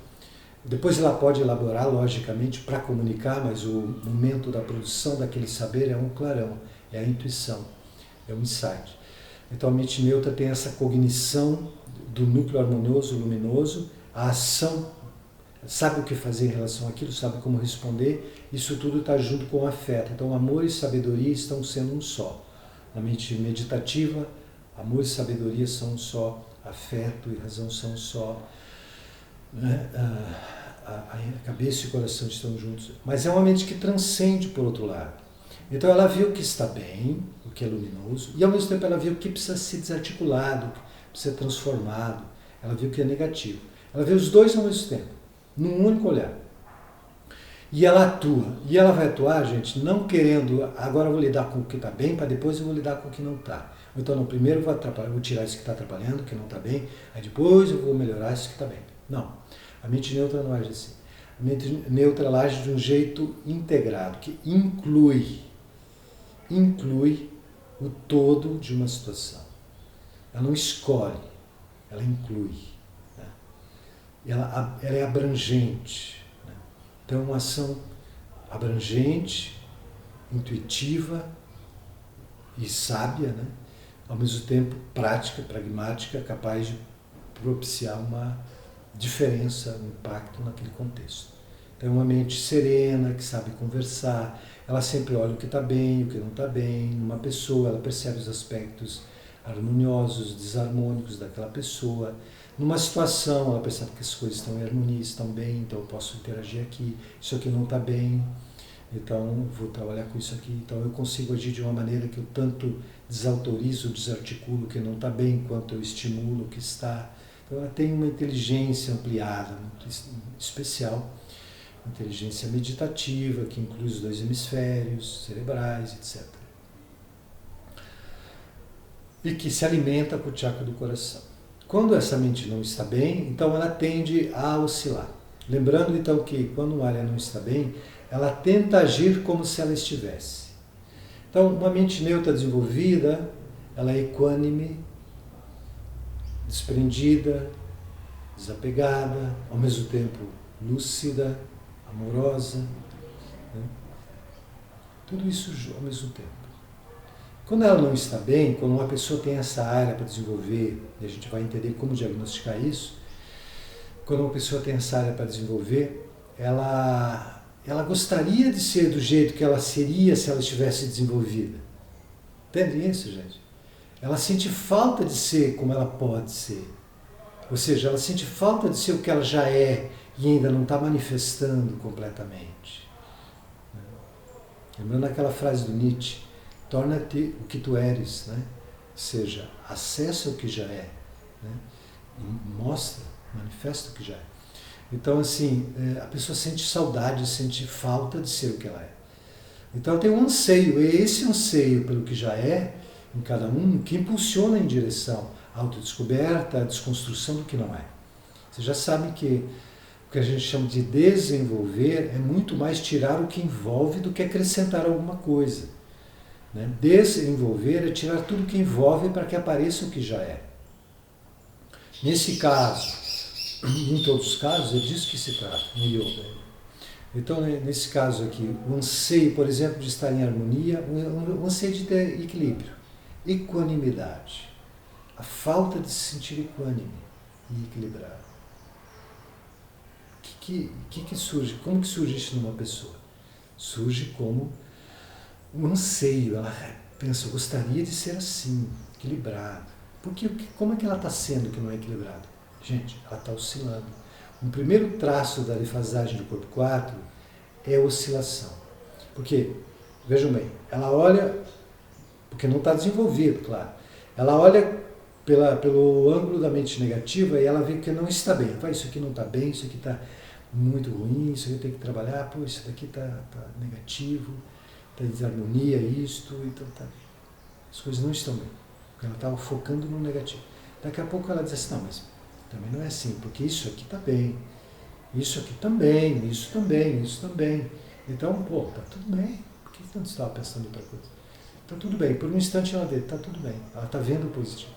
Depois ela pode elaborar, logicamente, para comunicar, mas o momento da produção daquele saber é um clarão, é a intuição, é o insight. Então a mente neutra tem essa cognição do núcleo harmonioso, luminoso, a ação, sabe o que fazer em relação àquilo, sabe como responder, isso tudo está junto com o afeto. Então amor e sabedoria estão sendo um só. Na mente meditativa, amor e sabedoria são um só, afeto e razão são um só. A cabeça e o coração estão juntos, mas é uma mente que transcende por outro lado. Então ela vê o que está bem, o que é luminoso, e ao mesmo tempo ela vê o que precisa ser desarticulado, precisa ser transformado, ela vê o que é negativo. Ela vê os dois ao mesmo tempo, num único olhar. E ela atua. E ela vai atuar, gente, não querendo, agora eu vou lidar com o que está bem, para depois eu vou lidar com o que não está. Então, no primeiro eu vou tirar isso que está atrapalhando, que não está bem, aí depois eu vou melhorar isso que está bem. Não. A mente neutra não age assim. A mente neutra ela age de um jeito integrado, que inclui o todo de uma situação. Ela não escolhe, ela inclui. Né? Ela é abrangente. Né? Então é uma ação abrangente, intuitiva e sábia, né? Ao mesmo tempo prática, pragmática, capaz de propiciar uma diferença, um impacto naquele contexto. Então é uma mente serena, que sabe conversar, ela sempre olha o que está bem, o que não está bem, numa pessoa, ela percebe os aspectos harmoniosos, desarmônicos daquela pessoa. Numa situação, ela percebe que as coisas estão em harmonia, estão bem, então eu posso interagir aqui, isso aqui não está bem, então vou trabalhar com isso aqui, então eu consigo agir de uma maneira que eu tanto desautorizo, desarticulo o que não está bem, quanto eu estimulo o que está. Então ela tem uma inteligência ampliada, muito especial, inteligência meditativa, que inclui os 2 hemisférios cerebrais, etc. E que se alimenta com o chakra do coração. Quando essa mente não está bem, então ela tende a oscilar. Lembrando então que quando uma área não está bem, ela tenta agir como se ela estivesse. Então uma mente neutra desenvolvida, ela é equânime, desprendida, desapegada, ao mesmo tempo lúcida, amorosa, né? Tudo isso ao mesmo tempo. Quando ela não está bem, quando uma pessoa tem essa área para desenvolver, e a gente vai entender como diagnosticar isso, quando uma pessoa tem essa área para desenvolver, ela gostaria de ser do jeito que ela seria se ela estivesse desenvolvida. Entende isso, gente? Ela sente falta de ser como ela pode ser. Ou seja, ela sente falta de ser o que ela já é e ainda não está manifestando completamente. Lembrando aquela frase do Nietzsche, torna-te o que tu eres, né? Ou seja, acessa o que já é, né? E mostra, manifesta o que já é. Então, assim, a pessoa sente saudade, sente falta de ser o que ela é. Então, tem um anseio, e esse anseio pelo que já é, em cada um, que impulsiona em direção à autodescoberta, à desconstrução do que não é. Você já sabe que o que a gente chama de desenvolver é muito mais tirar o que envolve do que acrescentar alguma coisa. Né? Desenvolver é tirar tudo que envolve para que apareça o que já é. Nesse caso, em todos os casos, é disso que se trata no yoga. Então, nesse caso aqui, o anseio, por exemplo, de estar em harmonia, o anseio de ter equilíbrio, equanimidade, a falta de se sentir equânime e equilibrado. Que surge? Como que surge isso numa pessoa? Surge como um anseio. Ela pensa, eu gostaria de ser assim, equilibrado. Porque como é que ela está sendo que não é equilibrada? Gente, ela está oscilando. Um primeiro traço da defasagem do corpo 4 é a oscilação. Porque, vejam bem, ela olha, porque não está desenvolvido, claro. Ela olha pelo ângulo da mente negativa e ela vê que não está bem. Isso aqui não está bem, isso aqui está muito ruim, isso aqui tem que trabalhar, pô, isso daqui está negativo, está em desarmonia, isto, então tá. As coisas não estão bem. Porque ela está focando no negativo. Daqui a pouco ela diz assim, não, mas também não é assim, porque isso aqui está bem, isso aqui também, isso também, isso também. Então, pô, tá tudo bem. Por que você não estava pensando em outra coisa? Tá tudo bem. Por um instante ela vê, tá tudo bem. Ela está vendo o positivo.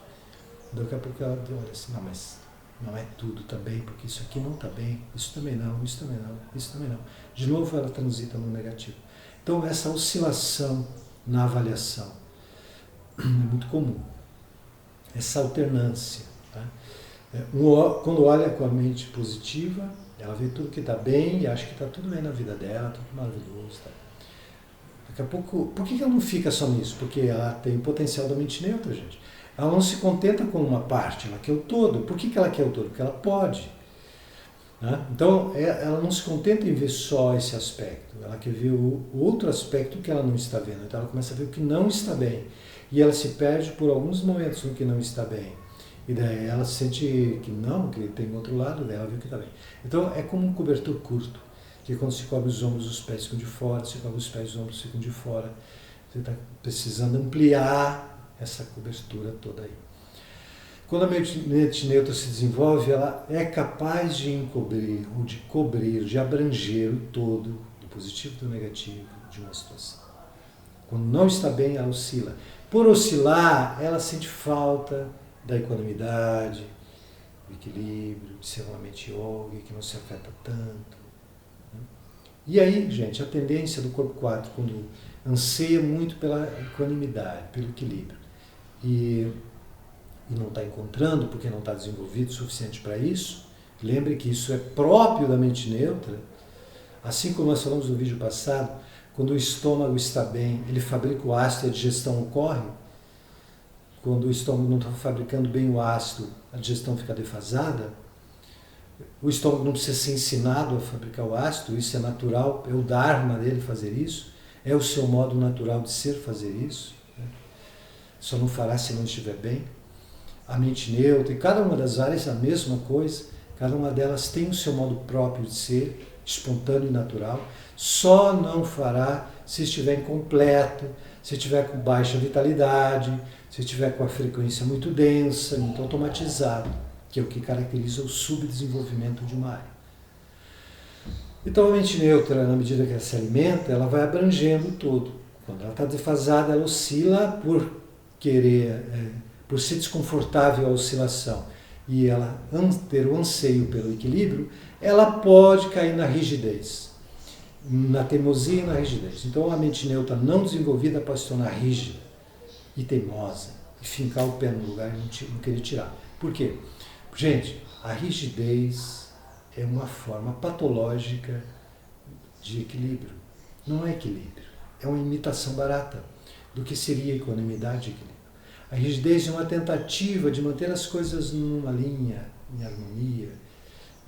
Daqui a pouco ela olha assim, não, mas não é tudo também, porque isso aqui não está bem, isso também não, isso também não, isso também não. De novo ela transita no negativo. Então essa oscilação na avaliação é muito comum. Essa alternância. Tá? Quando olha com a mente positiva, ela vê tudo que está bem e acha que está tudo bem na vida dela, tudo maravilhoso. Tá? Daqui a pouco, por que ela não fica só nisso? Porque ela tem o potencial da mente neutra, gente. Ela não se contenta com uma parte, ela quer o todo. Por que ela quer o todo? Porque ela pode. Né? Então, ela não se contenta em ver só esse aspecto. Ela quer ver o outro aspecto que ela não está vendo. Então, ela começa a ver o que não está bem. E ela se perde por alguns momentos no que não está bem. E daí ela sente que não, que tem outro lado dela, vê o que está bem. Então, é como um cobertor curto, que quando se cobre os ombros, os pés ficam de fora, se cobre os pés, os ombros ficam de fora. Você está precisando ampliar essa cobertura toda aí. Quando a mente neutra se desenvolve, ela é capaz de encobrir, ou de cobrir, de abranger o todo, do positivo e do negativo, de uma situação. Quando não está bem, ela oscila. Por oscilar, ela sente falta da equanimidade, do equilíbrio, de ser uma mente yoga, que não se afeta tanto. E aí, gente, a tendência do corpo 4, quando anseia muito pela equanimidade, pelo equilíbrio, e não está encontrando porque não está desenvolvido o suficiente para isso, lembre que isso é próprio da mente neutra, assim como nós falamos no vídeo passado, quando o estômago está bem, ele fabrica o ácido e a digestão ocorre. Quando o estômago não está fabricando bem o ácido, a digestão fica defasada. O estômago não precisa ser ensinado a fabricar o ácido, isso é natural, é o dharma dele fazer isso, é o seu modo natural de ser fazer isso. Só não fará se não estiver bem. A mente neutra, e cada uma das áreas é a mesma coisa, cada uma delas tem o seu modo próprio de ser, espontâneo e natural, só não fará se estiver incompleto, se estiver com baixa vitalidade, se estiver com a frequência muito densa, muito automatizada, que é o que caracteriza o subdesenvolvimento de uma área. Então a mente neutra, na medida que ela se alimenta, ela vai abrangendo todo. Quando ela está defasada, ela oscila por querer, por ser desconfortável a oscilação e ela ter o anseio pelo equilíbrio, ela pode cair na rigidez, na teimosia e na rigidez. Então a mente neutra não desenvolvida pode se tornar rígida e teimosa e fincar o pé no lugar e não querer tirar. Por quê? Gente, a rigidez é uma forma patológica de equilíbrio. Não é equilíbrio, é uma imitação barata do que seria equanimidade e equilíbrio. A rigidez é uma tentativa de manter as coisas numa linha, em harmonia,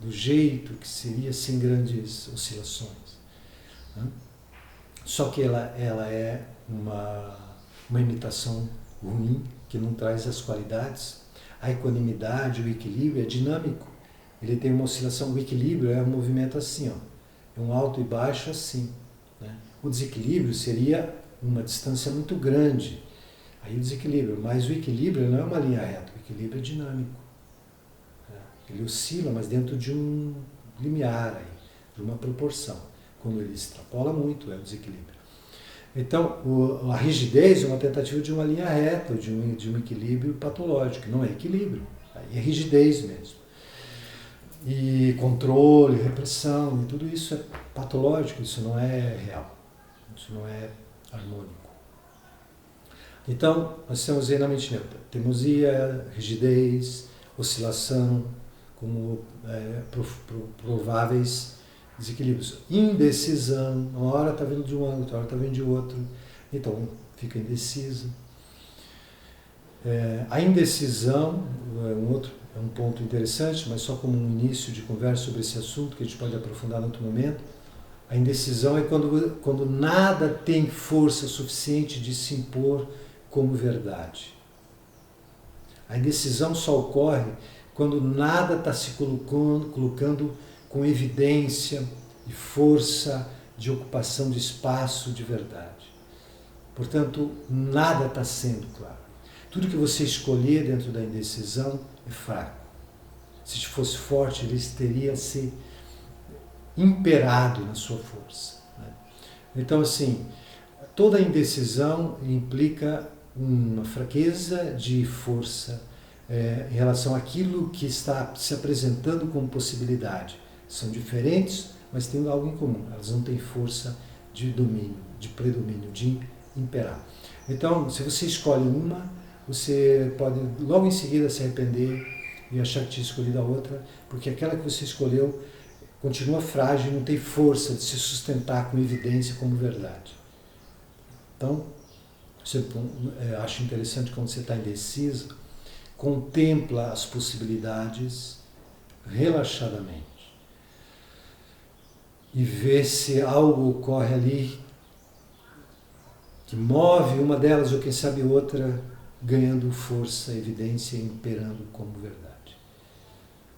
do jeito que seria sem grandes oscilações. Só que ela é uma imitação ruim, que não traz as qualidades. A equanimidade, o equilíbrio é dinâmico. Ele tem uma oscilação, o equilíbrio é um movimento assim, ó, é um alto e baixo assim. Né? O desequilíbrio seria uma distância muito grande. Aí o desequilíbrio, mas o equilíbrio não é uma linha reta, o equilíbrio é dinâmico. Ele oscila, mas dentro de um limiar, aí, de uma proporção. Quando ele extrapola muito, é o desequilíbrio. Então, a rigidez é uma tentativa de uma linha reta, de um equilíbrio patológico, não é equilíbrio. Aí E é rigidez mesmo. E controle, repressão, e tudo isso é patológico, isso não é real, isso não é harmônico. Então, nós temos aí na mente neutra teimosia, rigidez, oscilação, como prováveis desequilíbrios. Indecisão, uma hora está vindo de um ângulo, outra hora está vindo de outro, então fica indeciso. A indecisão é um ponto interessante, mas só como um início de conversa sobre esse assunto, que a gente pode aprofundar em outro momento. A indecisão é quando nada tem força suficiente de se impor como verdade. A indecisão só ocorre quando nada está se colocando com evidência e força de ocupação de espaço de verdade. Portanto, nada está sendo claro. Tudo que você escolher dentro da indecisão é fraco. Se fosse forte, ele teria se imperado na sua força. Né? Então, assim, toda indecisão implica uma fraqueza de força em relação àquilo que está se apresentando como possibilidade. São diferentes, mas têm algo em comum. Elas não têm força de domínio, de predomínio, de imperar. Então, se você escolhe uma, você pode logo em seguida se arrepender e achar que tinha escolhido a outra, porque aquela que você escolheu continua frágil, não tem força de se sustentar com evidência como verdade. Então, eu acho interessante quando você está indeciso, contempla as possibilidades relaxadamente e vê se algo ocorre ali que move uma delas ou quem sabe outra, ganhando força, evidência e imperando como verdade.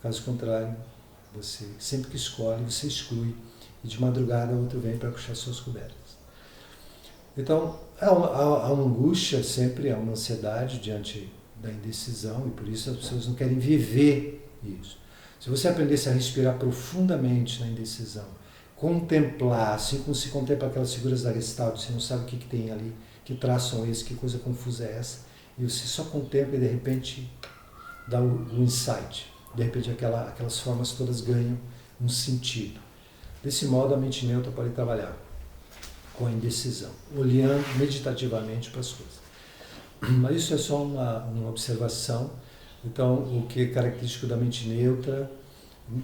Caso contrário, você sempre que escolhe, você exclui e de madrugada o outro vem para puxar suas cobertas. Então, há uma angústia sempre, há uma ansiedade diante da indecisão e por isso as pessoas não querem viver isso. Se você aprendesse a respirar profundamente na indecisão, contemplar, assim como se contempla aquelas figuras da Gestalt, você não sabe o que tem ali, que traço são esses, que coisa confusa é essa, e você só contempla e de repente dá o insight, de repente aquelas formas todas ganham um sentido. Desse modo a mente neutra pode trabalhar com a indecisão, olhando meditativamente para as coisas. Mas isso é só uma observação. Então, o que é característico da mente neutra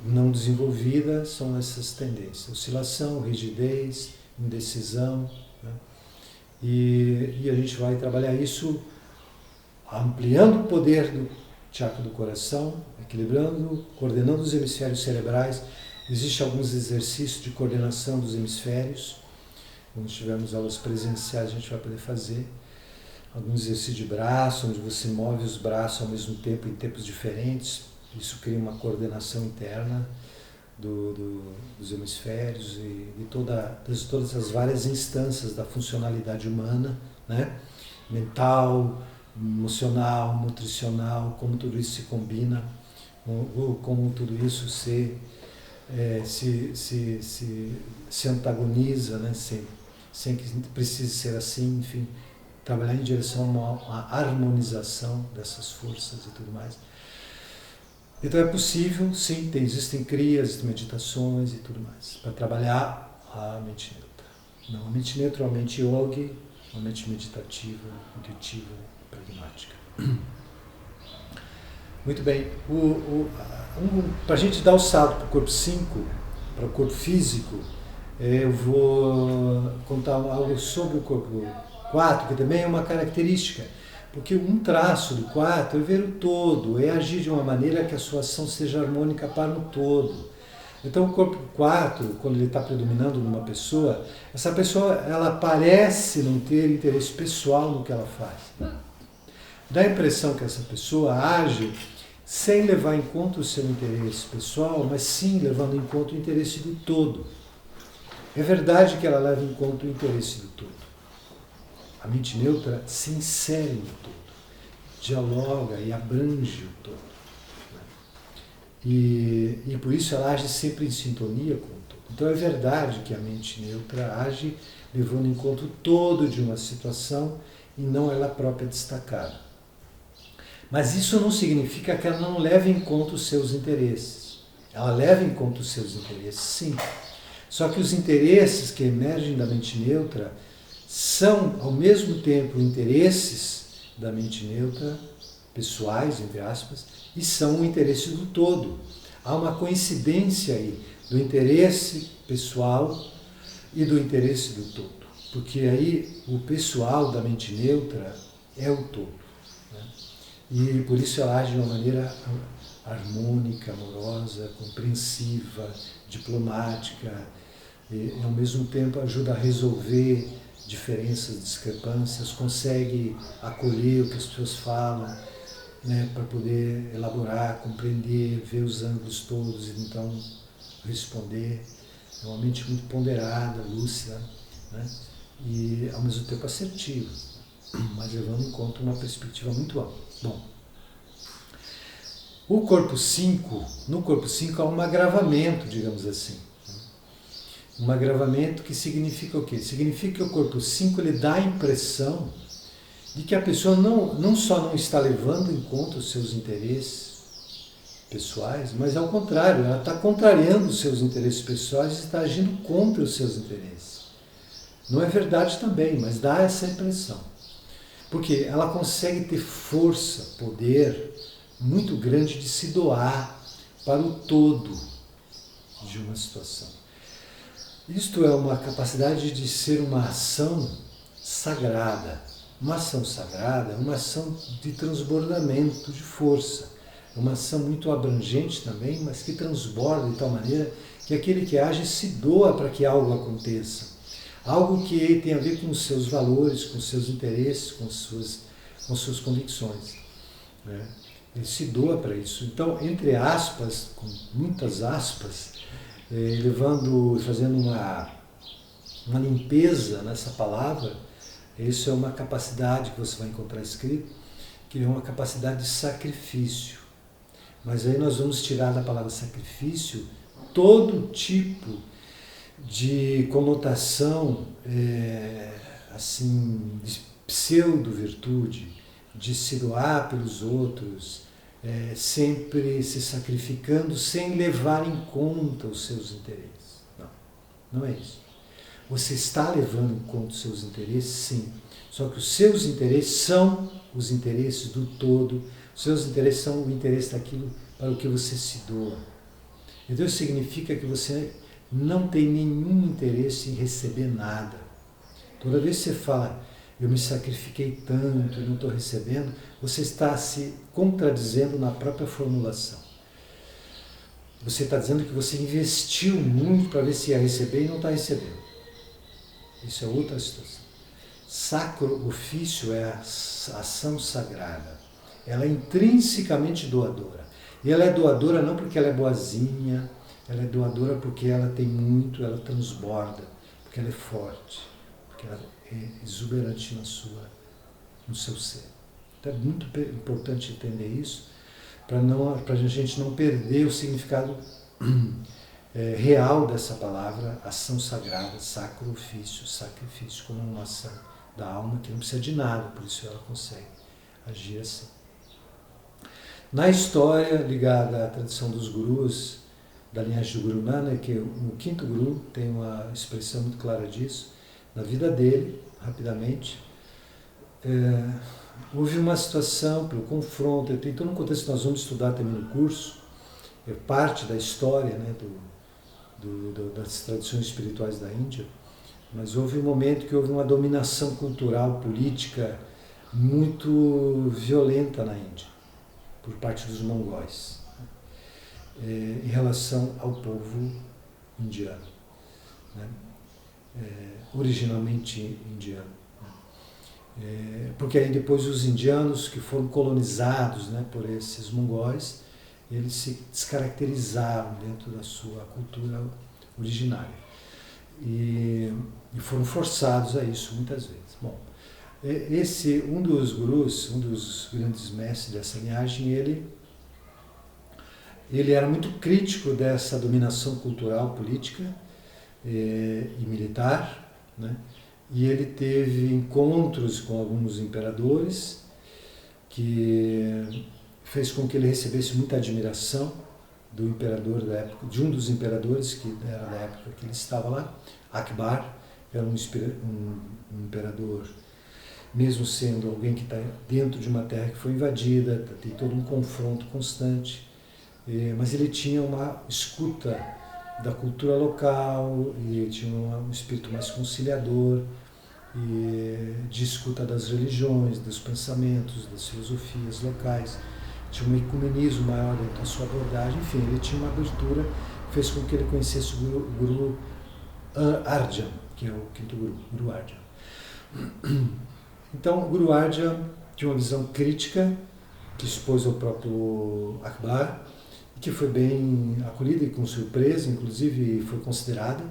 não desenvolvida são essas tendências: oscilação, rigidez, indecisão. Né? E a gente vai trabalhar isso ampliando o poder do chakra do coração, equilibrando, coordenando os hemisférios cerebrais. Existem alguns exercícios de coordenação dos hemisférios. Quando tivermos aulas presenciais, a gente vai poder fazer alguns exercícios de braço, onde você move os braços ao mesmo tempo, em tempos diferentes. Isso cria uma coordenação interna dos hemisférios e todas as várias instâncias da funcionalidade humana, né? Mental, emocional, nutricional, como tudo isso se combina, como tudo isso se antagoniza, né? Sem que precise ser assim, enfim, trabalhar em direção a uma harmonização dessas forças e tudo mais. Então é possível, sim, existem crias, meditações e tudo mais, para trabalhar a mente neutra. Não, a mente neutra é uma mente yogi, uma mente meditativa, intuitiva, pragmática. Muito bem, para a gente dar o salto para o corpo 5, para o corpo físico, eu vou contar algo sobre o corpo 4, que também é uma característica, porque um traço do 4 é ver o todo, é agir de uma maneira que a sua ação seja harmônica para o todo. Então o corpo 4, quando ele está predominando numa pessoa, essa pessoa ela parece não ter interesse pessoal no que ela faz. Dá a impressão que essa pessoa age sem levar em conta o seu interesse pessoal, mas sim levando em conta o interesse do todo. É verdade que ela leva em conta o interesse do todo. A mente neutra se insere no todo, dialoga e abrange o todo. E por isso ela age sempre em sintonia com o todo. Então é verdade que a mente neutra age levando em conta o todo de uma situação e não ela própria destacada. Mas isso não significa que ela não leve em conta os seus interesses. Ela leva em conta os seus interesses, sim. Só que os interesses que emergem da mente neutra são, ao mesmo tempo, interesses da mente neutra, pessoais, entre aspas, e são o interesse do todo. Há uma coincidência aí do interesse pessoal e do interesse do todo. Porque aí o pessoal da mente neutra é o todo. Né? E por isso ela age de uma maneira harmônica, amorosa, compreensiva, diplomática, e ao mesmo tempo ajuda a resolver diferenças, discrepâncias, consegue acolher o que as pessoas falam, né, para poder elaborar, compreender, ver os ângulos todos e então responder. É uma mente muito ponderada, lúcida, né, e ao mesmo tempo assertiva, mas levando em conta uma perspectiva muito ampla. Bom, no corpo 5 há um agravamento, digamos assim. Um agravamento que significa o quê? Significa que o corpo 5 ele dá a impressão de que a pessoa não só não está levando em conta os seus interesses pessoais, mas ao contrário, ela está contrariando os seus interesses pessoais e está agindo contra os seus interesses. Não é verdade também, mas dá essa impressão. Porque ela consegue ter força, poder muito grande de se doar para o todo de uma situação. Isto é uma capacidade de ser uma ação sagrada. Uma ação sagrada é uma ação de transbordamento de força. É uma ação muito abrangente também, mas que transborda de tal maneira que aquele que age se doa para que algo aconteça. Algo que tem a ver com os seus valores, com os seus interesses, com suas convicções. Né? Ele se doa para isso. Então, entre aspas, com muitas aspas, fazendo uma limpeza nessa palavra, isso é uma capacidade que você vai encontrar escrito, que é uma capacidade de sacrifício. Mas aí nós vamos tirar da palavra sacrifício todo tipo de conotação assim, de pseudo-virtude, de se doar pelos outros, sempre se sacrificando sem levar em conta os seus interesses. Não é isso. Você está levando em conta os seus interesses, sim. Só que os seus interesses são os interesses do todo, os seus interesses são o interesse daquilo para o que você se doa. Então isso significa que você não tem nenhum interesse em receber nada. Toda vez que você fala, eu me sacrifiquei tanto e não estou recebendo, você está se contradizendo na própria formulação. Você está dizendo que você investiu muito para ver se ia receber e não está recebendo. Isso é outra situação. Sacro ofício é a ação sagrada. Ela é intrinsecamente doadora. E ela é doadora não porque ela é boazinha, ela é doadora porque ela tem muito, ela transborda, porque ela é forte, porque ela é exuberante no seu ser. Então é muito importante entender isso para a gente não perder o significado real dessa palavra, ação sagrada, sacro ofício, sacrifício, como uma ação da alma que não precisa de nada, por isso ela consegue agir assim. Na história ligada à tradição dos gurus, da linhagem do Guru Nanak, que o quinto guru tem uma expressão muito clara disso, na vida dele, rapidamente, houve uma situação pelo confronto, tem todo um contexto que nós vamos estudar também no curso, é parte da história, né, das tradições espirituais da Índia, mas houve um momento que houve uma dominação cultural, política muito violenta na Índia, por parte dos mongóis, em relação ao povo indiano, né, originalmente indiano. Porque aí depois os indianos que foram colonizados, né, por esses mongóis, eles se descaracterizaram dentro da sua cultura originária e foram forçados a isso muitas vezes. Bom, um dos gurus, um dos grandes mestres dessa linhagem, ele era muito crítico dessa dominação cultural, política e militar, né? E ele teve encontros com alguns imperadores que fez com que ele recebesse muita admiração do imperador da época, de um dos imperadores que era da época que ele estava lá, Akbar, era um imperador, mesmo sendo alguém que está dentro de uma terra que foi invadida, tem todo um confronto constante, mas ele tinha uma escuta da cultura local, e tinha um espírito mais conciliador, e de escuta das religiões, dos pensamentos, das filosofias locais. Tinha um ecumenismo maior dentro da sua abordagem, enfim, ele tinha uma abertura que fez com que ele conhecesse o Guru Arjan, que é o quinto Guru, Guru Arjan. Então, o Guru Arjan tinha uma visão crítica, que expôs ao próprio Akbar, e que foi bem acolhida e com surpresa, inclusive foi considerada.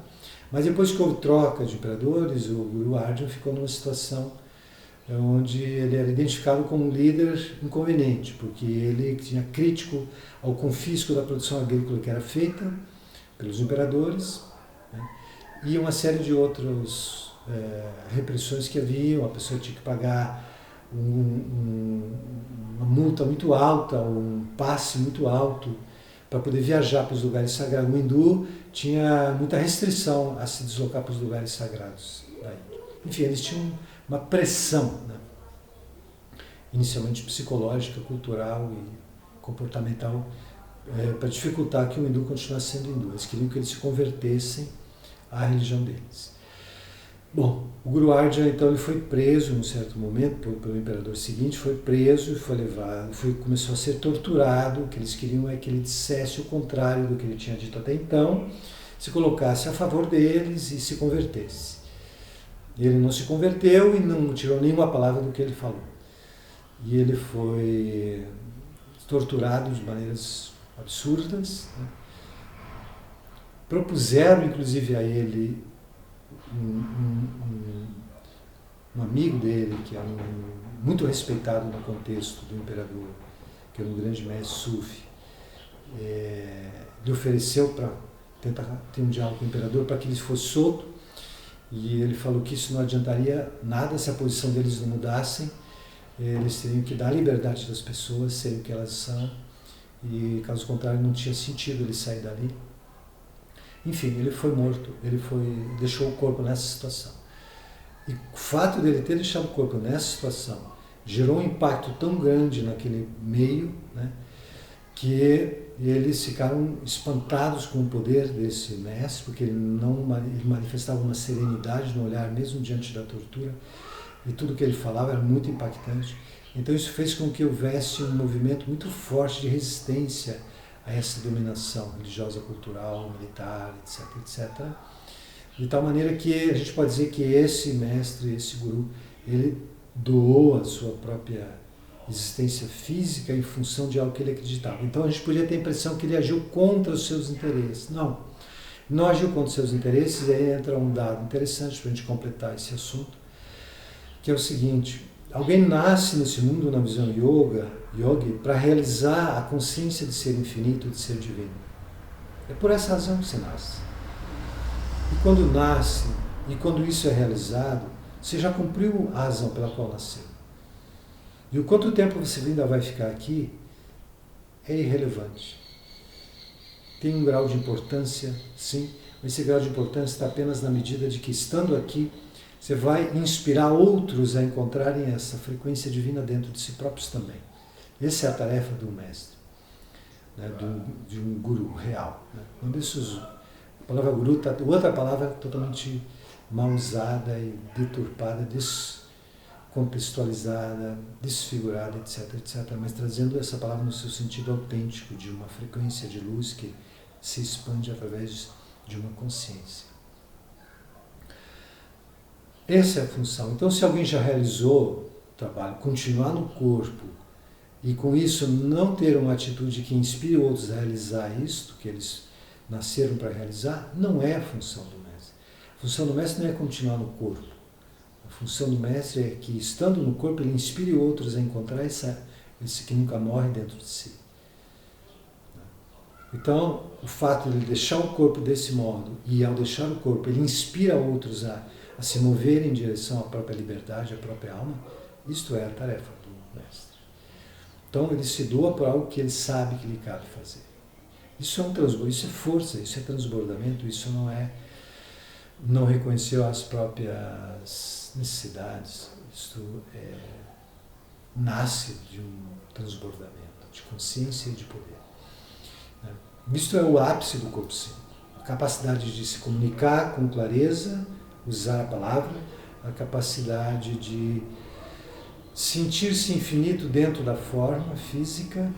Mas depois que houve troca de imperadores, o Guru Arjan ficou numa situação onde ele era identificado como um líder inconveniente, porque ele tinha crítico ao confisco da produção agrícola que era feita pelos imperadores, né, e uma série de outras repressões que haviam. A pessoa tinha que pagar uma multa muito alta, um passe muito alto, para poder viajar para os lugares sagrados. O hindu tinha muita restrição a se deslocar para os lugares sagrados. Enfim, eles tinham uma pressão, né, inicialmente psicológica, cultural e comportamental, para dificultar que o hindu continuasse sendo hindu. Eles queriam que eles se convertessem à religião deles. Bom, o Guru Arjan, então, ele foi preso em um certo momento pelo imperador seguinte, foi preso e foi levado, começou a ser torturado. O que eles queriam é que ele dissesse o contrário do que ele tinha dito até então, se colocasse a favor deles e se convertesse. Ele não se converteu e não tirou nenhuma palavra do que ele falou. E ele foi torturado de maneiras absurdas, né? Propuseram, inclusive, a ele um amigo dele, que era muito respeitado no contexto do imperador, que era um grande mestre sufi, lhe ofereceu para tentar ter um diálogo com o imperador para que ele fosse solto, e ele falou que isso não adiantaria nada se a posição deles não mudassem. Eles teriam que dar a liberdade das pessoas, serem o que elas são, e caso contrário não tinha sentido ele sair dali. Enfim, ele foi morto, deixou o corpo nessa situação. E o fato dele ter deixado o corpo nessa situação gerou um impacto tão grande naquele meio, né, que eles ficaram espantados com o poder desse mestre, porque ele manifestava uma serenidade no olhar, mesmo diante da tortura, e tudo que ele falava era muito impactante. Então isso fez com que houvesse um movimento muito forte de resistência a essa dominação religiosa, cultural, militar, etc, etc. De tal maneira que a gente pode dizer que esse mestre, esse guru, ele doou a sua própria existência física em função de algo que ele acreditava. Então a gente podia ter a impressão que ele agiu contra os seus interesses. Não agiu contra os seus interesses, e aí entra um dado interessante para a gente completar esse assunto, que é o seguinte: alguém nasce nesse mundo, na visão yogi, para realizar a consciência de ser infinito, de ser divino. É por essa razão que você nasce. E quando nasce, e quando isso é realizado, você já cumpriu a razão pela qual nasceu. E o quanto tempo você ainda vai ficar aqui é irrelevante. Tem um grau de importância, sim, mas esse grau de importância está apenas na medida de que, estando aqui, você vai inspirar outros a encontrarem essa frequência divina dentro de si próprios também. Essa é a tarefa do mestre, né, de um guru real. Né? A palavra guru está outra palavra totalmente mal usada e deturpada, descontextualizada, desfigurada, etc, etc. Mas trazendo essa palavra no seu sentido autêntico, de uma frequência de luz que se expande através de uma consciência. Essa é a função. Então, se alguém já realizou o trabalho, continuar no corpo, e com isso não ter uma atitude que inspire outros a realizar isto, que eles nasceram para realizar, não é a função do mestre. A função do mestre não é continuar no corpo. A função do mestre é que, estando no corpo, ele inspire outros a encontrar esse que nunca morre dentro de si. Então, o fato de ele deixar o corpo desse modo, e ao deixar o corpo, ele inspira outros a se mover em direção à própria liberdade, à própria alma, isto é a tarefa do mestre. Então ele se doa para algo que ele sabe que lhe cabe fazer. Isso é um transbordo, isso é força, isso é transbordamento, isso não reconhecer as próprias necessidades. Isso nasce de um transbordamento de consciência e de poder. Isto é o ápice do corpo 5. A capacidade de se comunicar com clareza, usar a palavra, a capacidade de sentir-se infinito dentro da forma física.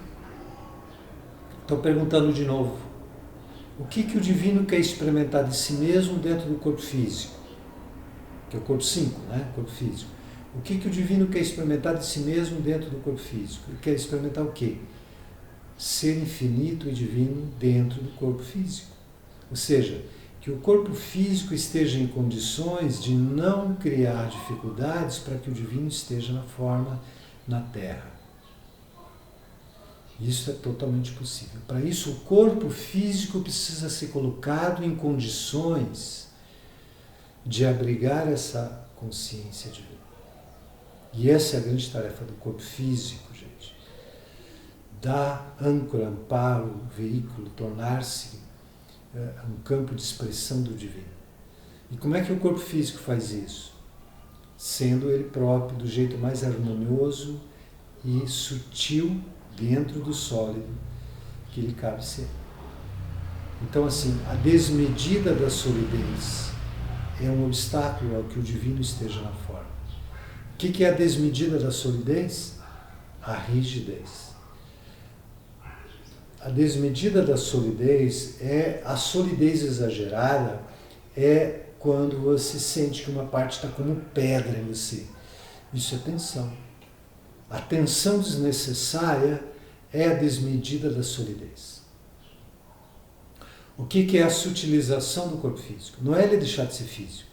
Estou perguntando de novo. O que o divino quer experimentar de si mesmo dentro do corpo físico? Que é o corpo 5, né? Corpo físico. O que o divino quer experimentar de si mesmo dentro do corpo físico? Ele quer experimentar o quê? Ser infinito e divino dentro do corpo físico. Ou seja, que o corpo físico esteja em condições de não criar dificuldades para que o divino esteja na forma na Terra. Isso é totalmente possível. Para isso, o corpo físico precisa ser colocado em condições de abrigar essa consciência divina. E essa é a grande tarefa do corpo físico, gente. Dar âncora, amparo, veículo, tornar-se um campo de expressão do divino. E como é que o corpo físico faz isso? Sendo ele próprio do jeito mais harmonioso e sutil dentro do sólido que lhe cabe ser. Então, assim, a desmedida da solidez é um obstáculo ao que o divino esteja na forma. O que é a desmedida da solidez? A rigidez. A desmedida da solidez a solidez exagerada é quando você sente que uma parte está como pedra em você. Isso é tensão. A tensão desnecessária é a desmedida da solidez. O que é a sutilização do corpo físico? Não é ele deixar de ser físico,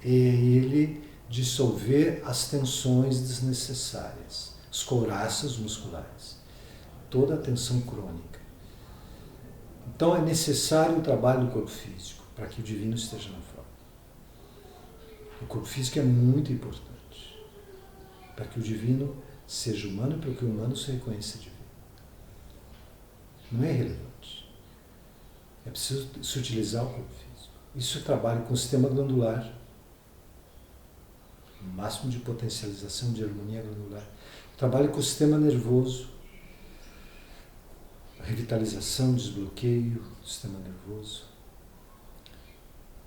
é ele dissolver as tensões desnecessárias, as couraças musculares, toda a tensão crônica. Então é necessário o trabalho do corpo físico para que o divino esteja na forma. O corpo físico é muito importante para que o divino seja humano e para que o humano se reconheça divino. Não é irrelevante. É preciso sutilizar o corpo físico. Isso é trabalho com o sistema glandular, o máximo de potencialização de harmonia glandular. Trabalho com o sistema nervoso, revitalização, desbloqueio do sistema nervoso,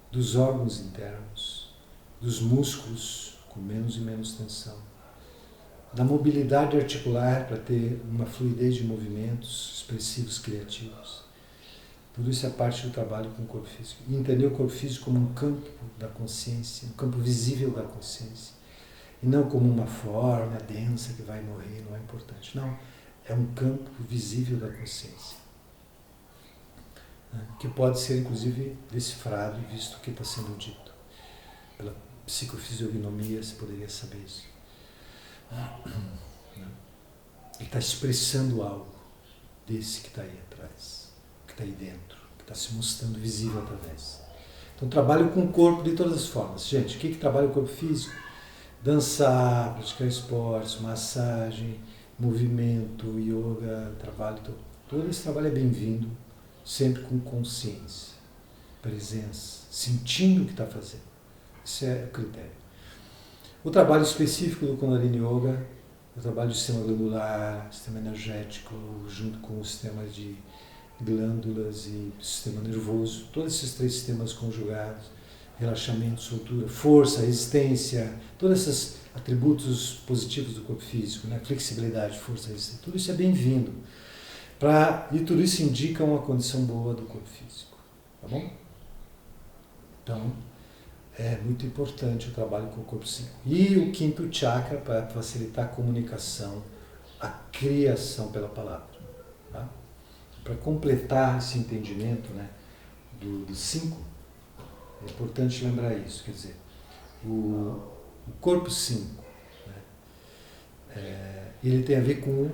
dos órgãos internos, dos músculos com menos e menos tensão, da mobilidade articular para ter uma fluidez de movimentos expressivos, criativos. Tudo isso é parte do trabalho com o corpo físico. E entender o corpo físico como um campo da consciência, um campo visível da consciência, e não como uma forma densa que vai morrer, não é importante. Não, é um campo visível da consciência, né? Que pode ser, inclusive, decifrado, visto o que está sendo dito. Pela psicofisiognomia se poderia saber isso. Ele está expressando algo desse que está aí atrás, que está aí dentro, que está se mostrando visível através. Então, trabalho com o corpo de todas as formas. Gente, o que trabalha o corpo físico? Dançar, praticar esportes, massagem, movimento, yoga, trabalho. Todo esse trabalho é bem-vindo, sempre com consciência, presença, sentindo o que está fazendo. Esse é o critério. O trabalho específico do Kundalini Yoga, o trabalho do sistema glandular, sistema energético, junto com o sistema de glândulas e sistema nervoso, todos esses três sistemas conjugados, relaxamento, soltura, força, resistência, todos esses atributos positivos do corpo físico, né? Flexibilidade, força, resistência, tudo isso é bem-vindo. E tudo isso indica uma condição boa do corpo físico. Tá bom? Então, é muito importante o trabalho com o corpo 5. E o quinto chakra para facilitar a comunicação, a criação pela palavra. Tá? Para completar esse entendimento, né, do 5, é importante lembrar isso. Quer dizer, o corpo 5, né, ele tem a ver com o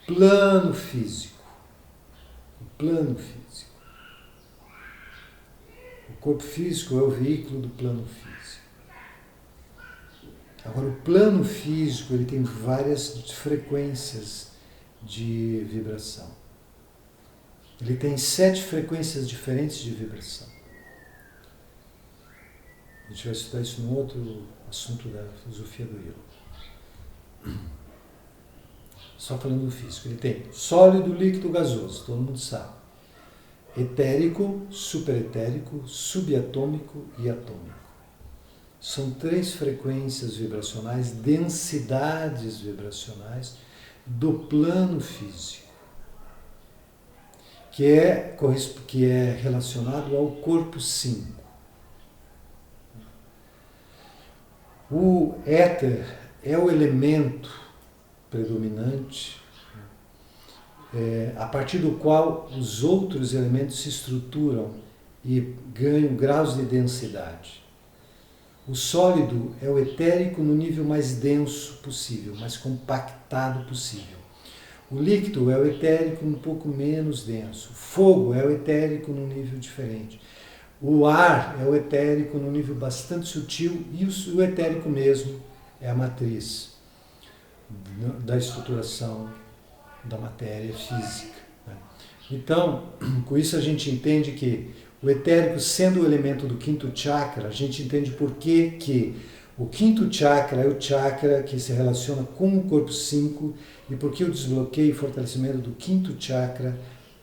plano físico. O plano físico. O corpo físico é o veículo do plano físico. Agora, o plano físico ele tem várias frequências de vibração. Ele tem 7 frequências diferentes de vibração. A gente vai estudar isso num outro assunto da filosofia do yoga. Só falando do físico. Ele tem sólido, líquido, gasoso, todo mundo sabe. Etérico, superetérico, subatômico e atômico. São 3 frequências vibracionais, densidades vibracionais do plano físico, que é relacionado ao corpo 5. O éter é o elemento predominante, a partir do qual os outros elementos se estruturam e ganham graus de densidade. O sólido é o etérico no nível mais denso possível, mais compactado possível. O líquido é o etérico um pouco menos denso. O fogo é o etérico num nível diferente. O ar é o etérico num nível bastante sutil e o etérico mesmo é a matriz da estruturação da matéria física. Então, com isso a gente entende que o etérico, sendo o elemento do 5º chakra, a gente entende por que o 5º chakra é o chakra que se relaciona com o corpo 5 e por que o desbloqueio e fortalecimento do 5º chakra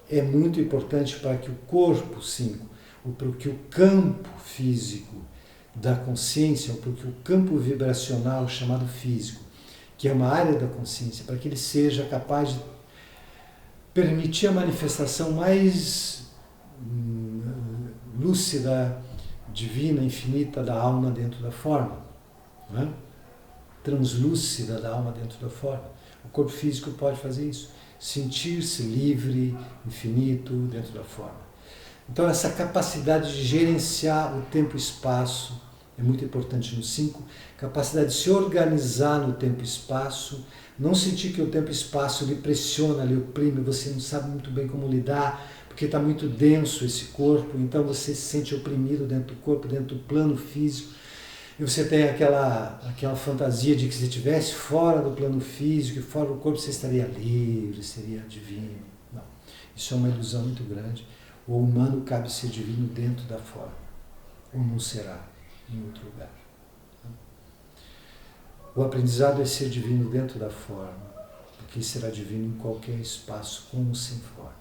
é muito importante para que o corpo 5, para que o campo físico da consciência, para que o campo vibracional chamado físico, que é uma área da consciência, para que ele seja capaz de permitir a manifestação mais lúcida, divina, infinita da alma dentro da forma, não é? Translúcida da alma dentro da forma. O corpo físico pode fazer isso, sentir-se livre, infinito dentro da forma. Então essa capacidade de gerenciar o tempo e espaço é muito importante no 5, capacidade de se organizar no tempo e espaço, não sentir que o tempo e espaço lhe pressiona, lhe oprime, você não sabe muito bem como lidar, porque está muito denso esse corpo, então você se sente oprimido dentro do corpo, dentro do plano físico, e você tem aquela fantasia de que se estivesse fora do plano físico e fora do corpo, você estaria livre, seria divino. Não, isso é uma ilusão muito grande. O humano cabe ser divino dentro da forma, ou não será em outro lugar. O aprendizado é ser divino dentro da forma, porque será divino em qualquer espaço, com ou sem forma.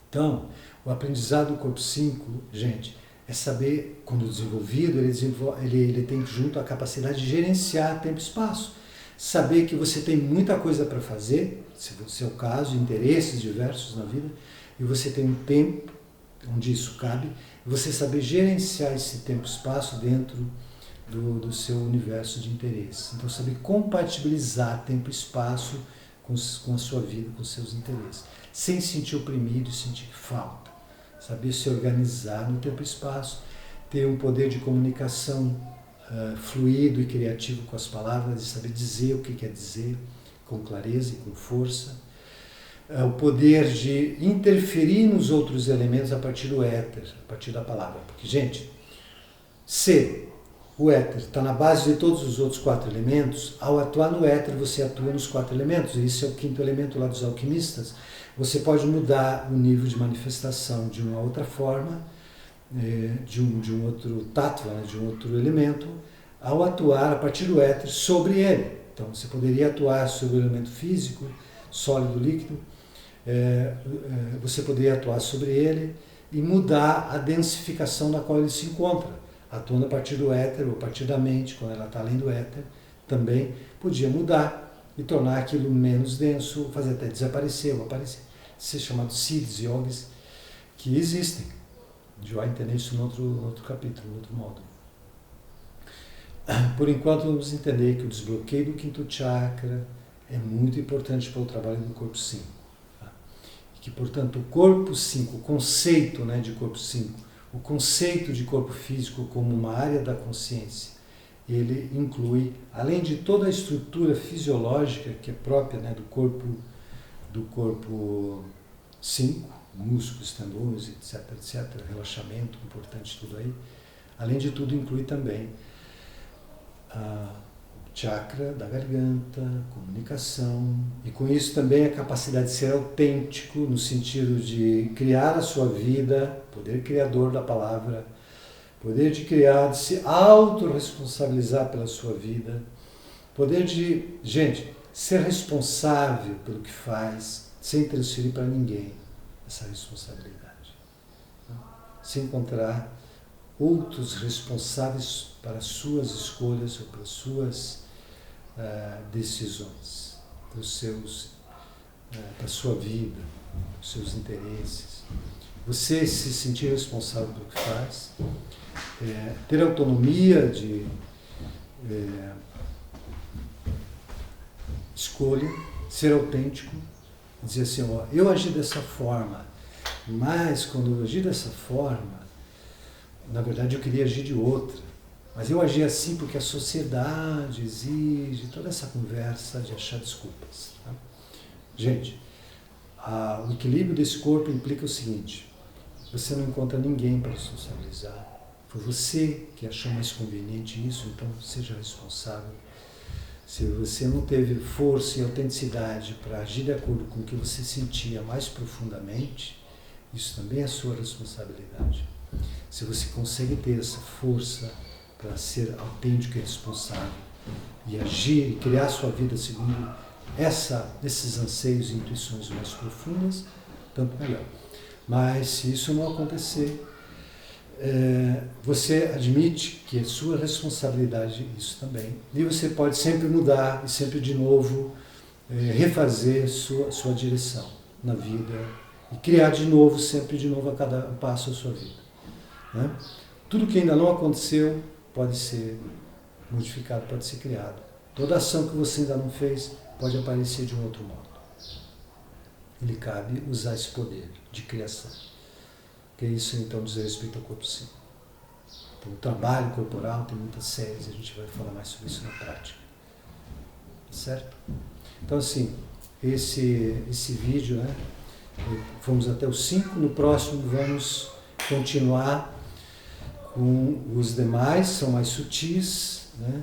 Então, o aprendizado do corpo 5, gente, é saber, quando desenvolvido, ele tem junto a capacidade de gerenciar tempo e espaço. Saber que você tem muita coisa para fazer, se for o caso, interesses diversos na vida, e você tem um tempo onde isso cabe, e você saber gerenciar esse tempo e espaço dentro do seu universo de interesses. Então, saber compatibilizar tempo e espaço com a sua vida, com os seus interesses, sem sentir oprimido e sentir que falta. Saber se organizar no tempo e espaço, ter um poder de comunicação fluido e criativo com as palavras, e saber dizer o que quer dizer com clareza e com força. O poder de interferir nos outros elementos a partir do éter, a partir da palavra. Porque, gente, se o éter está na base de todos os outros 4 elementos, ao atuar no éter você atua nos 4 elementos, e isso é o 5º elemento lá dos alquimistas. Você pode mudar o nível de manifestação de uma outra forma, de um outro tattva, né, de um outro elemento, ao atuar a partir do éter sobre ele. Então você poderia atuar sobre o elemento físico, sólido, líquido, você poderia atuar sobre ele e mudar a densificação na qual ele se encontra, atuando a partir do éter ou a partir da mente, quando ela está além do éter, também podia mudar e tornar aquilo menos denso, fazer até desaparecer ou aparecer. Ser chamado siddhis, yogis, que existem. A gente vai entender isso no outro capítulo, no outro módulo. Por enquanto, vamos entender que o desbloqueio do 5º chakra é muito importante para o trabalho do corpo 5. Tá? E que, portanto, o corpo 5, o conceito, né, de corpo 5, o conceito de corpo físico como uma área da consciência, ele inclui, além de toda a estrutura fisiológica que é própria, né, do corpo 5, músculos, tendões, etc, relaxamento, importante tudo aí. Além de tudo, inclui também o chakra da garganta, comunicação, e com isso também a capacidade de ser autêntico, no sentido de criar a sua vida, poder criador da palavra, poder de criar, de se autorresponsabilizar pela sua vida, poder de, gente, ser responsável pelo que faz, sem transferir para ninguém essa responsabilidade. Se encontrar outros responsáveis para as suas escolhas ou pelas suas decisões, para a sua vida, para os seus interesses. Você se sentir responsável pelo que faz, ter autonomia de escolha, ser autêntico, dizer assim, ó, eu agi dessa forma, mas quando eu agi dessa forma, na verdade eu queria agir de outra. Mas eu agi assim porque a sociedade exige toda essa conversa de achar desculpas. Tá? Gente, o equilíbrio desse corpo implica o seguinte, você não encontra ninguém para responsabilizar. Foi você que achou mais conveniente isso, então seja responsável. Se você não teve força e autenticidade para agir de acordo com o que você sentia mais profundamente, isso também é sua responsabilidade. Se você consegue ter essa força para ser autêntico e responsável e agir e criar sua vida segundo esses anseios e intuições mais profundas, tanto melhor. Mas se isso não acontecer, você admite que é sua responsabilidade isso também. E você pode sempre mudar e sempre de novo refazer sua direção na vida e criar de novo, sempre de novo a cada passo a sua vida. Né? Tudo que ainda não aconteceu pode ser modificado, pode ser criado. Toda ação que você ainda não fez pode aparecer de um outro modo. Lhe cabe usar esse poder de criação. Que isso então diz respeito ao corpo sim. Então, o trabalho corporal tem muitas séries, a gente vai falar mais sobre isso na prática. Certo? Então assim, esse vídeo, né? Fomos até o 5, no próximo vamos continuar com os demais, são mais sutis, né?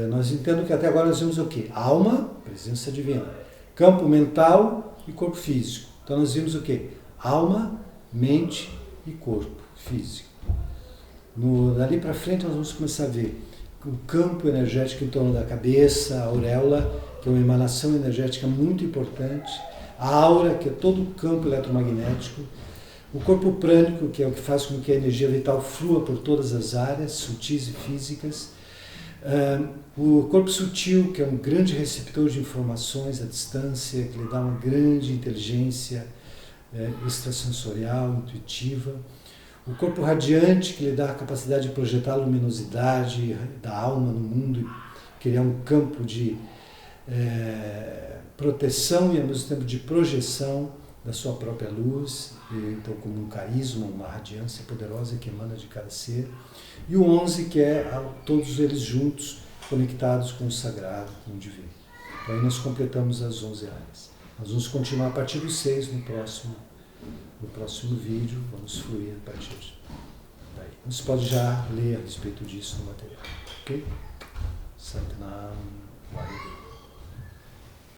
Nós entendemos que até agora nós vimos o quê? Alma, presença divina, campo mental e corpo físico. Então nós vimos o quê? Alma, mente e corpo físico. Dali para frente nós vamos começar a ver o campo energético em torno da cabeça, a auréola, que é uma emanação energética muito importante, a aura, que é todo o campo eletromagnético, o corpo prânico, que é o que faz com que a energia vital flua por todas as áreas, sutis e físicas. O corpo sutil, que é um grande receptor de informações à distância, que lhe dá uma grande inteligência extrasensorial, intuitiva. O corpo radiante, que lhe dá a capacidade de projetar a luminosidade da alma no mundo e criar um campo de proteção e ao mesmo tempo de projeção da sua própria luz, então como um carisma, uma radiância poderosa que emana de cada ser. E o 11, que é todos eles juntos, conectados com o sagrado, com o divino. Então aí nós completamos as 11 áreas. Nós vamos continuar a partir do 6 no próximo vídeo, vamos fluir a partir daí. Você pode já ler a respeito disso no material, ok? Satnam Vaheguru.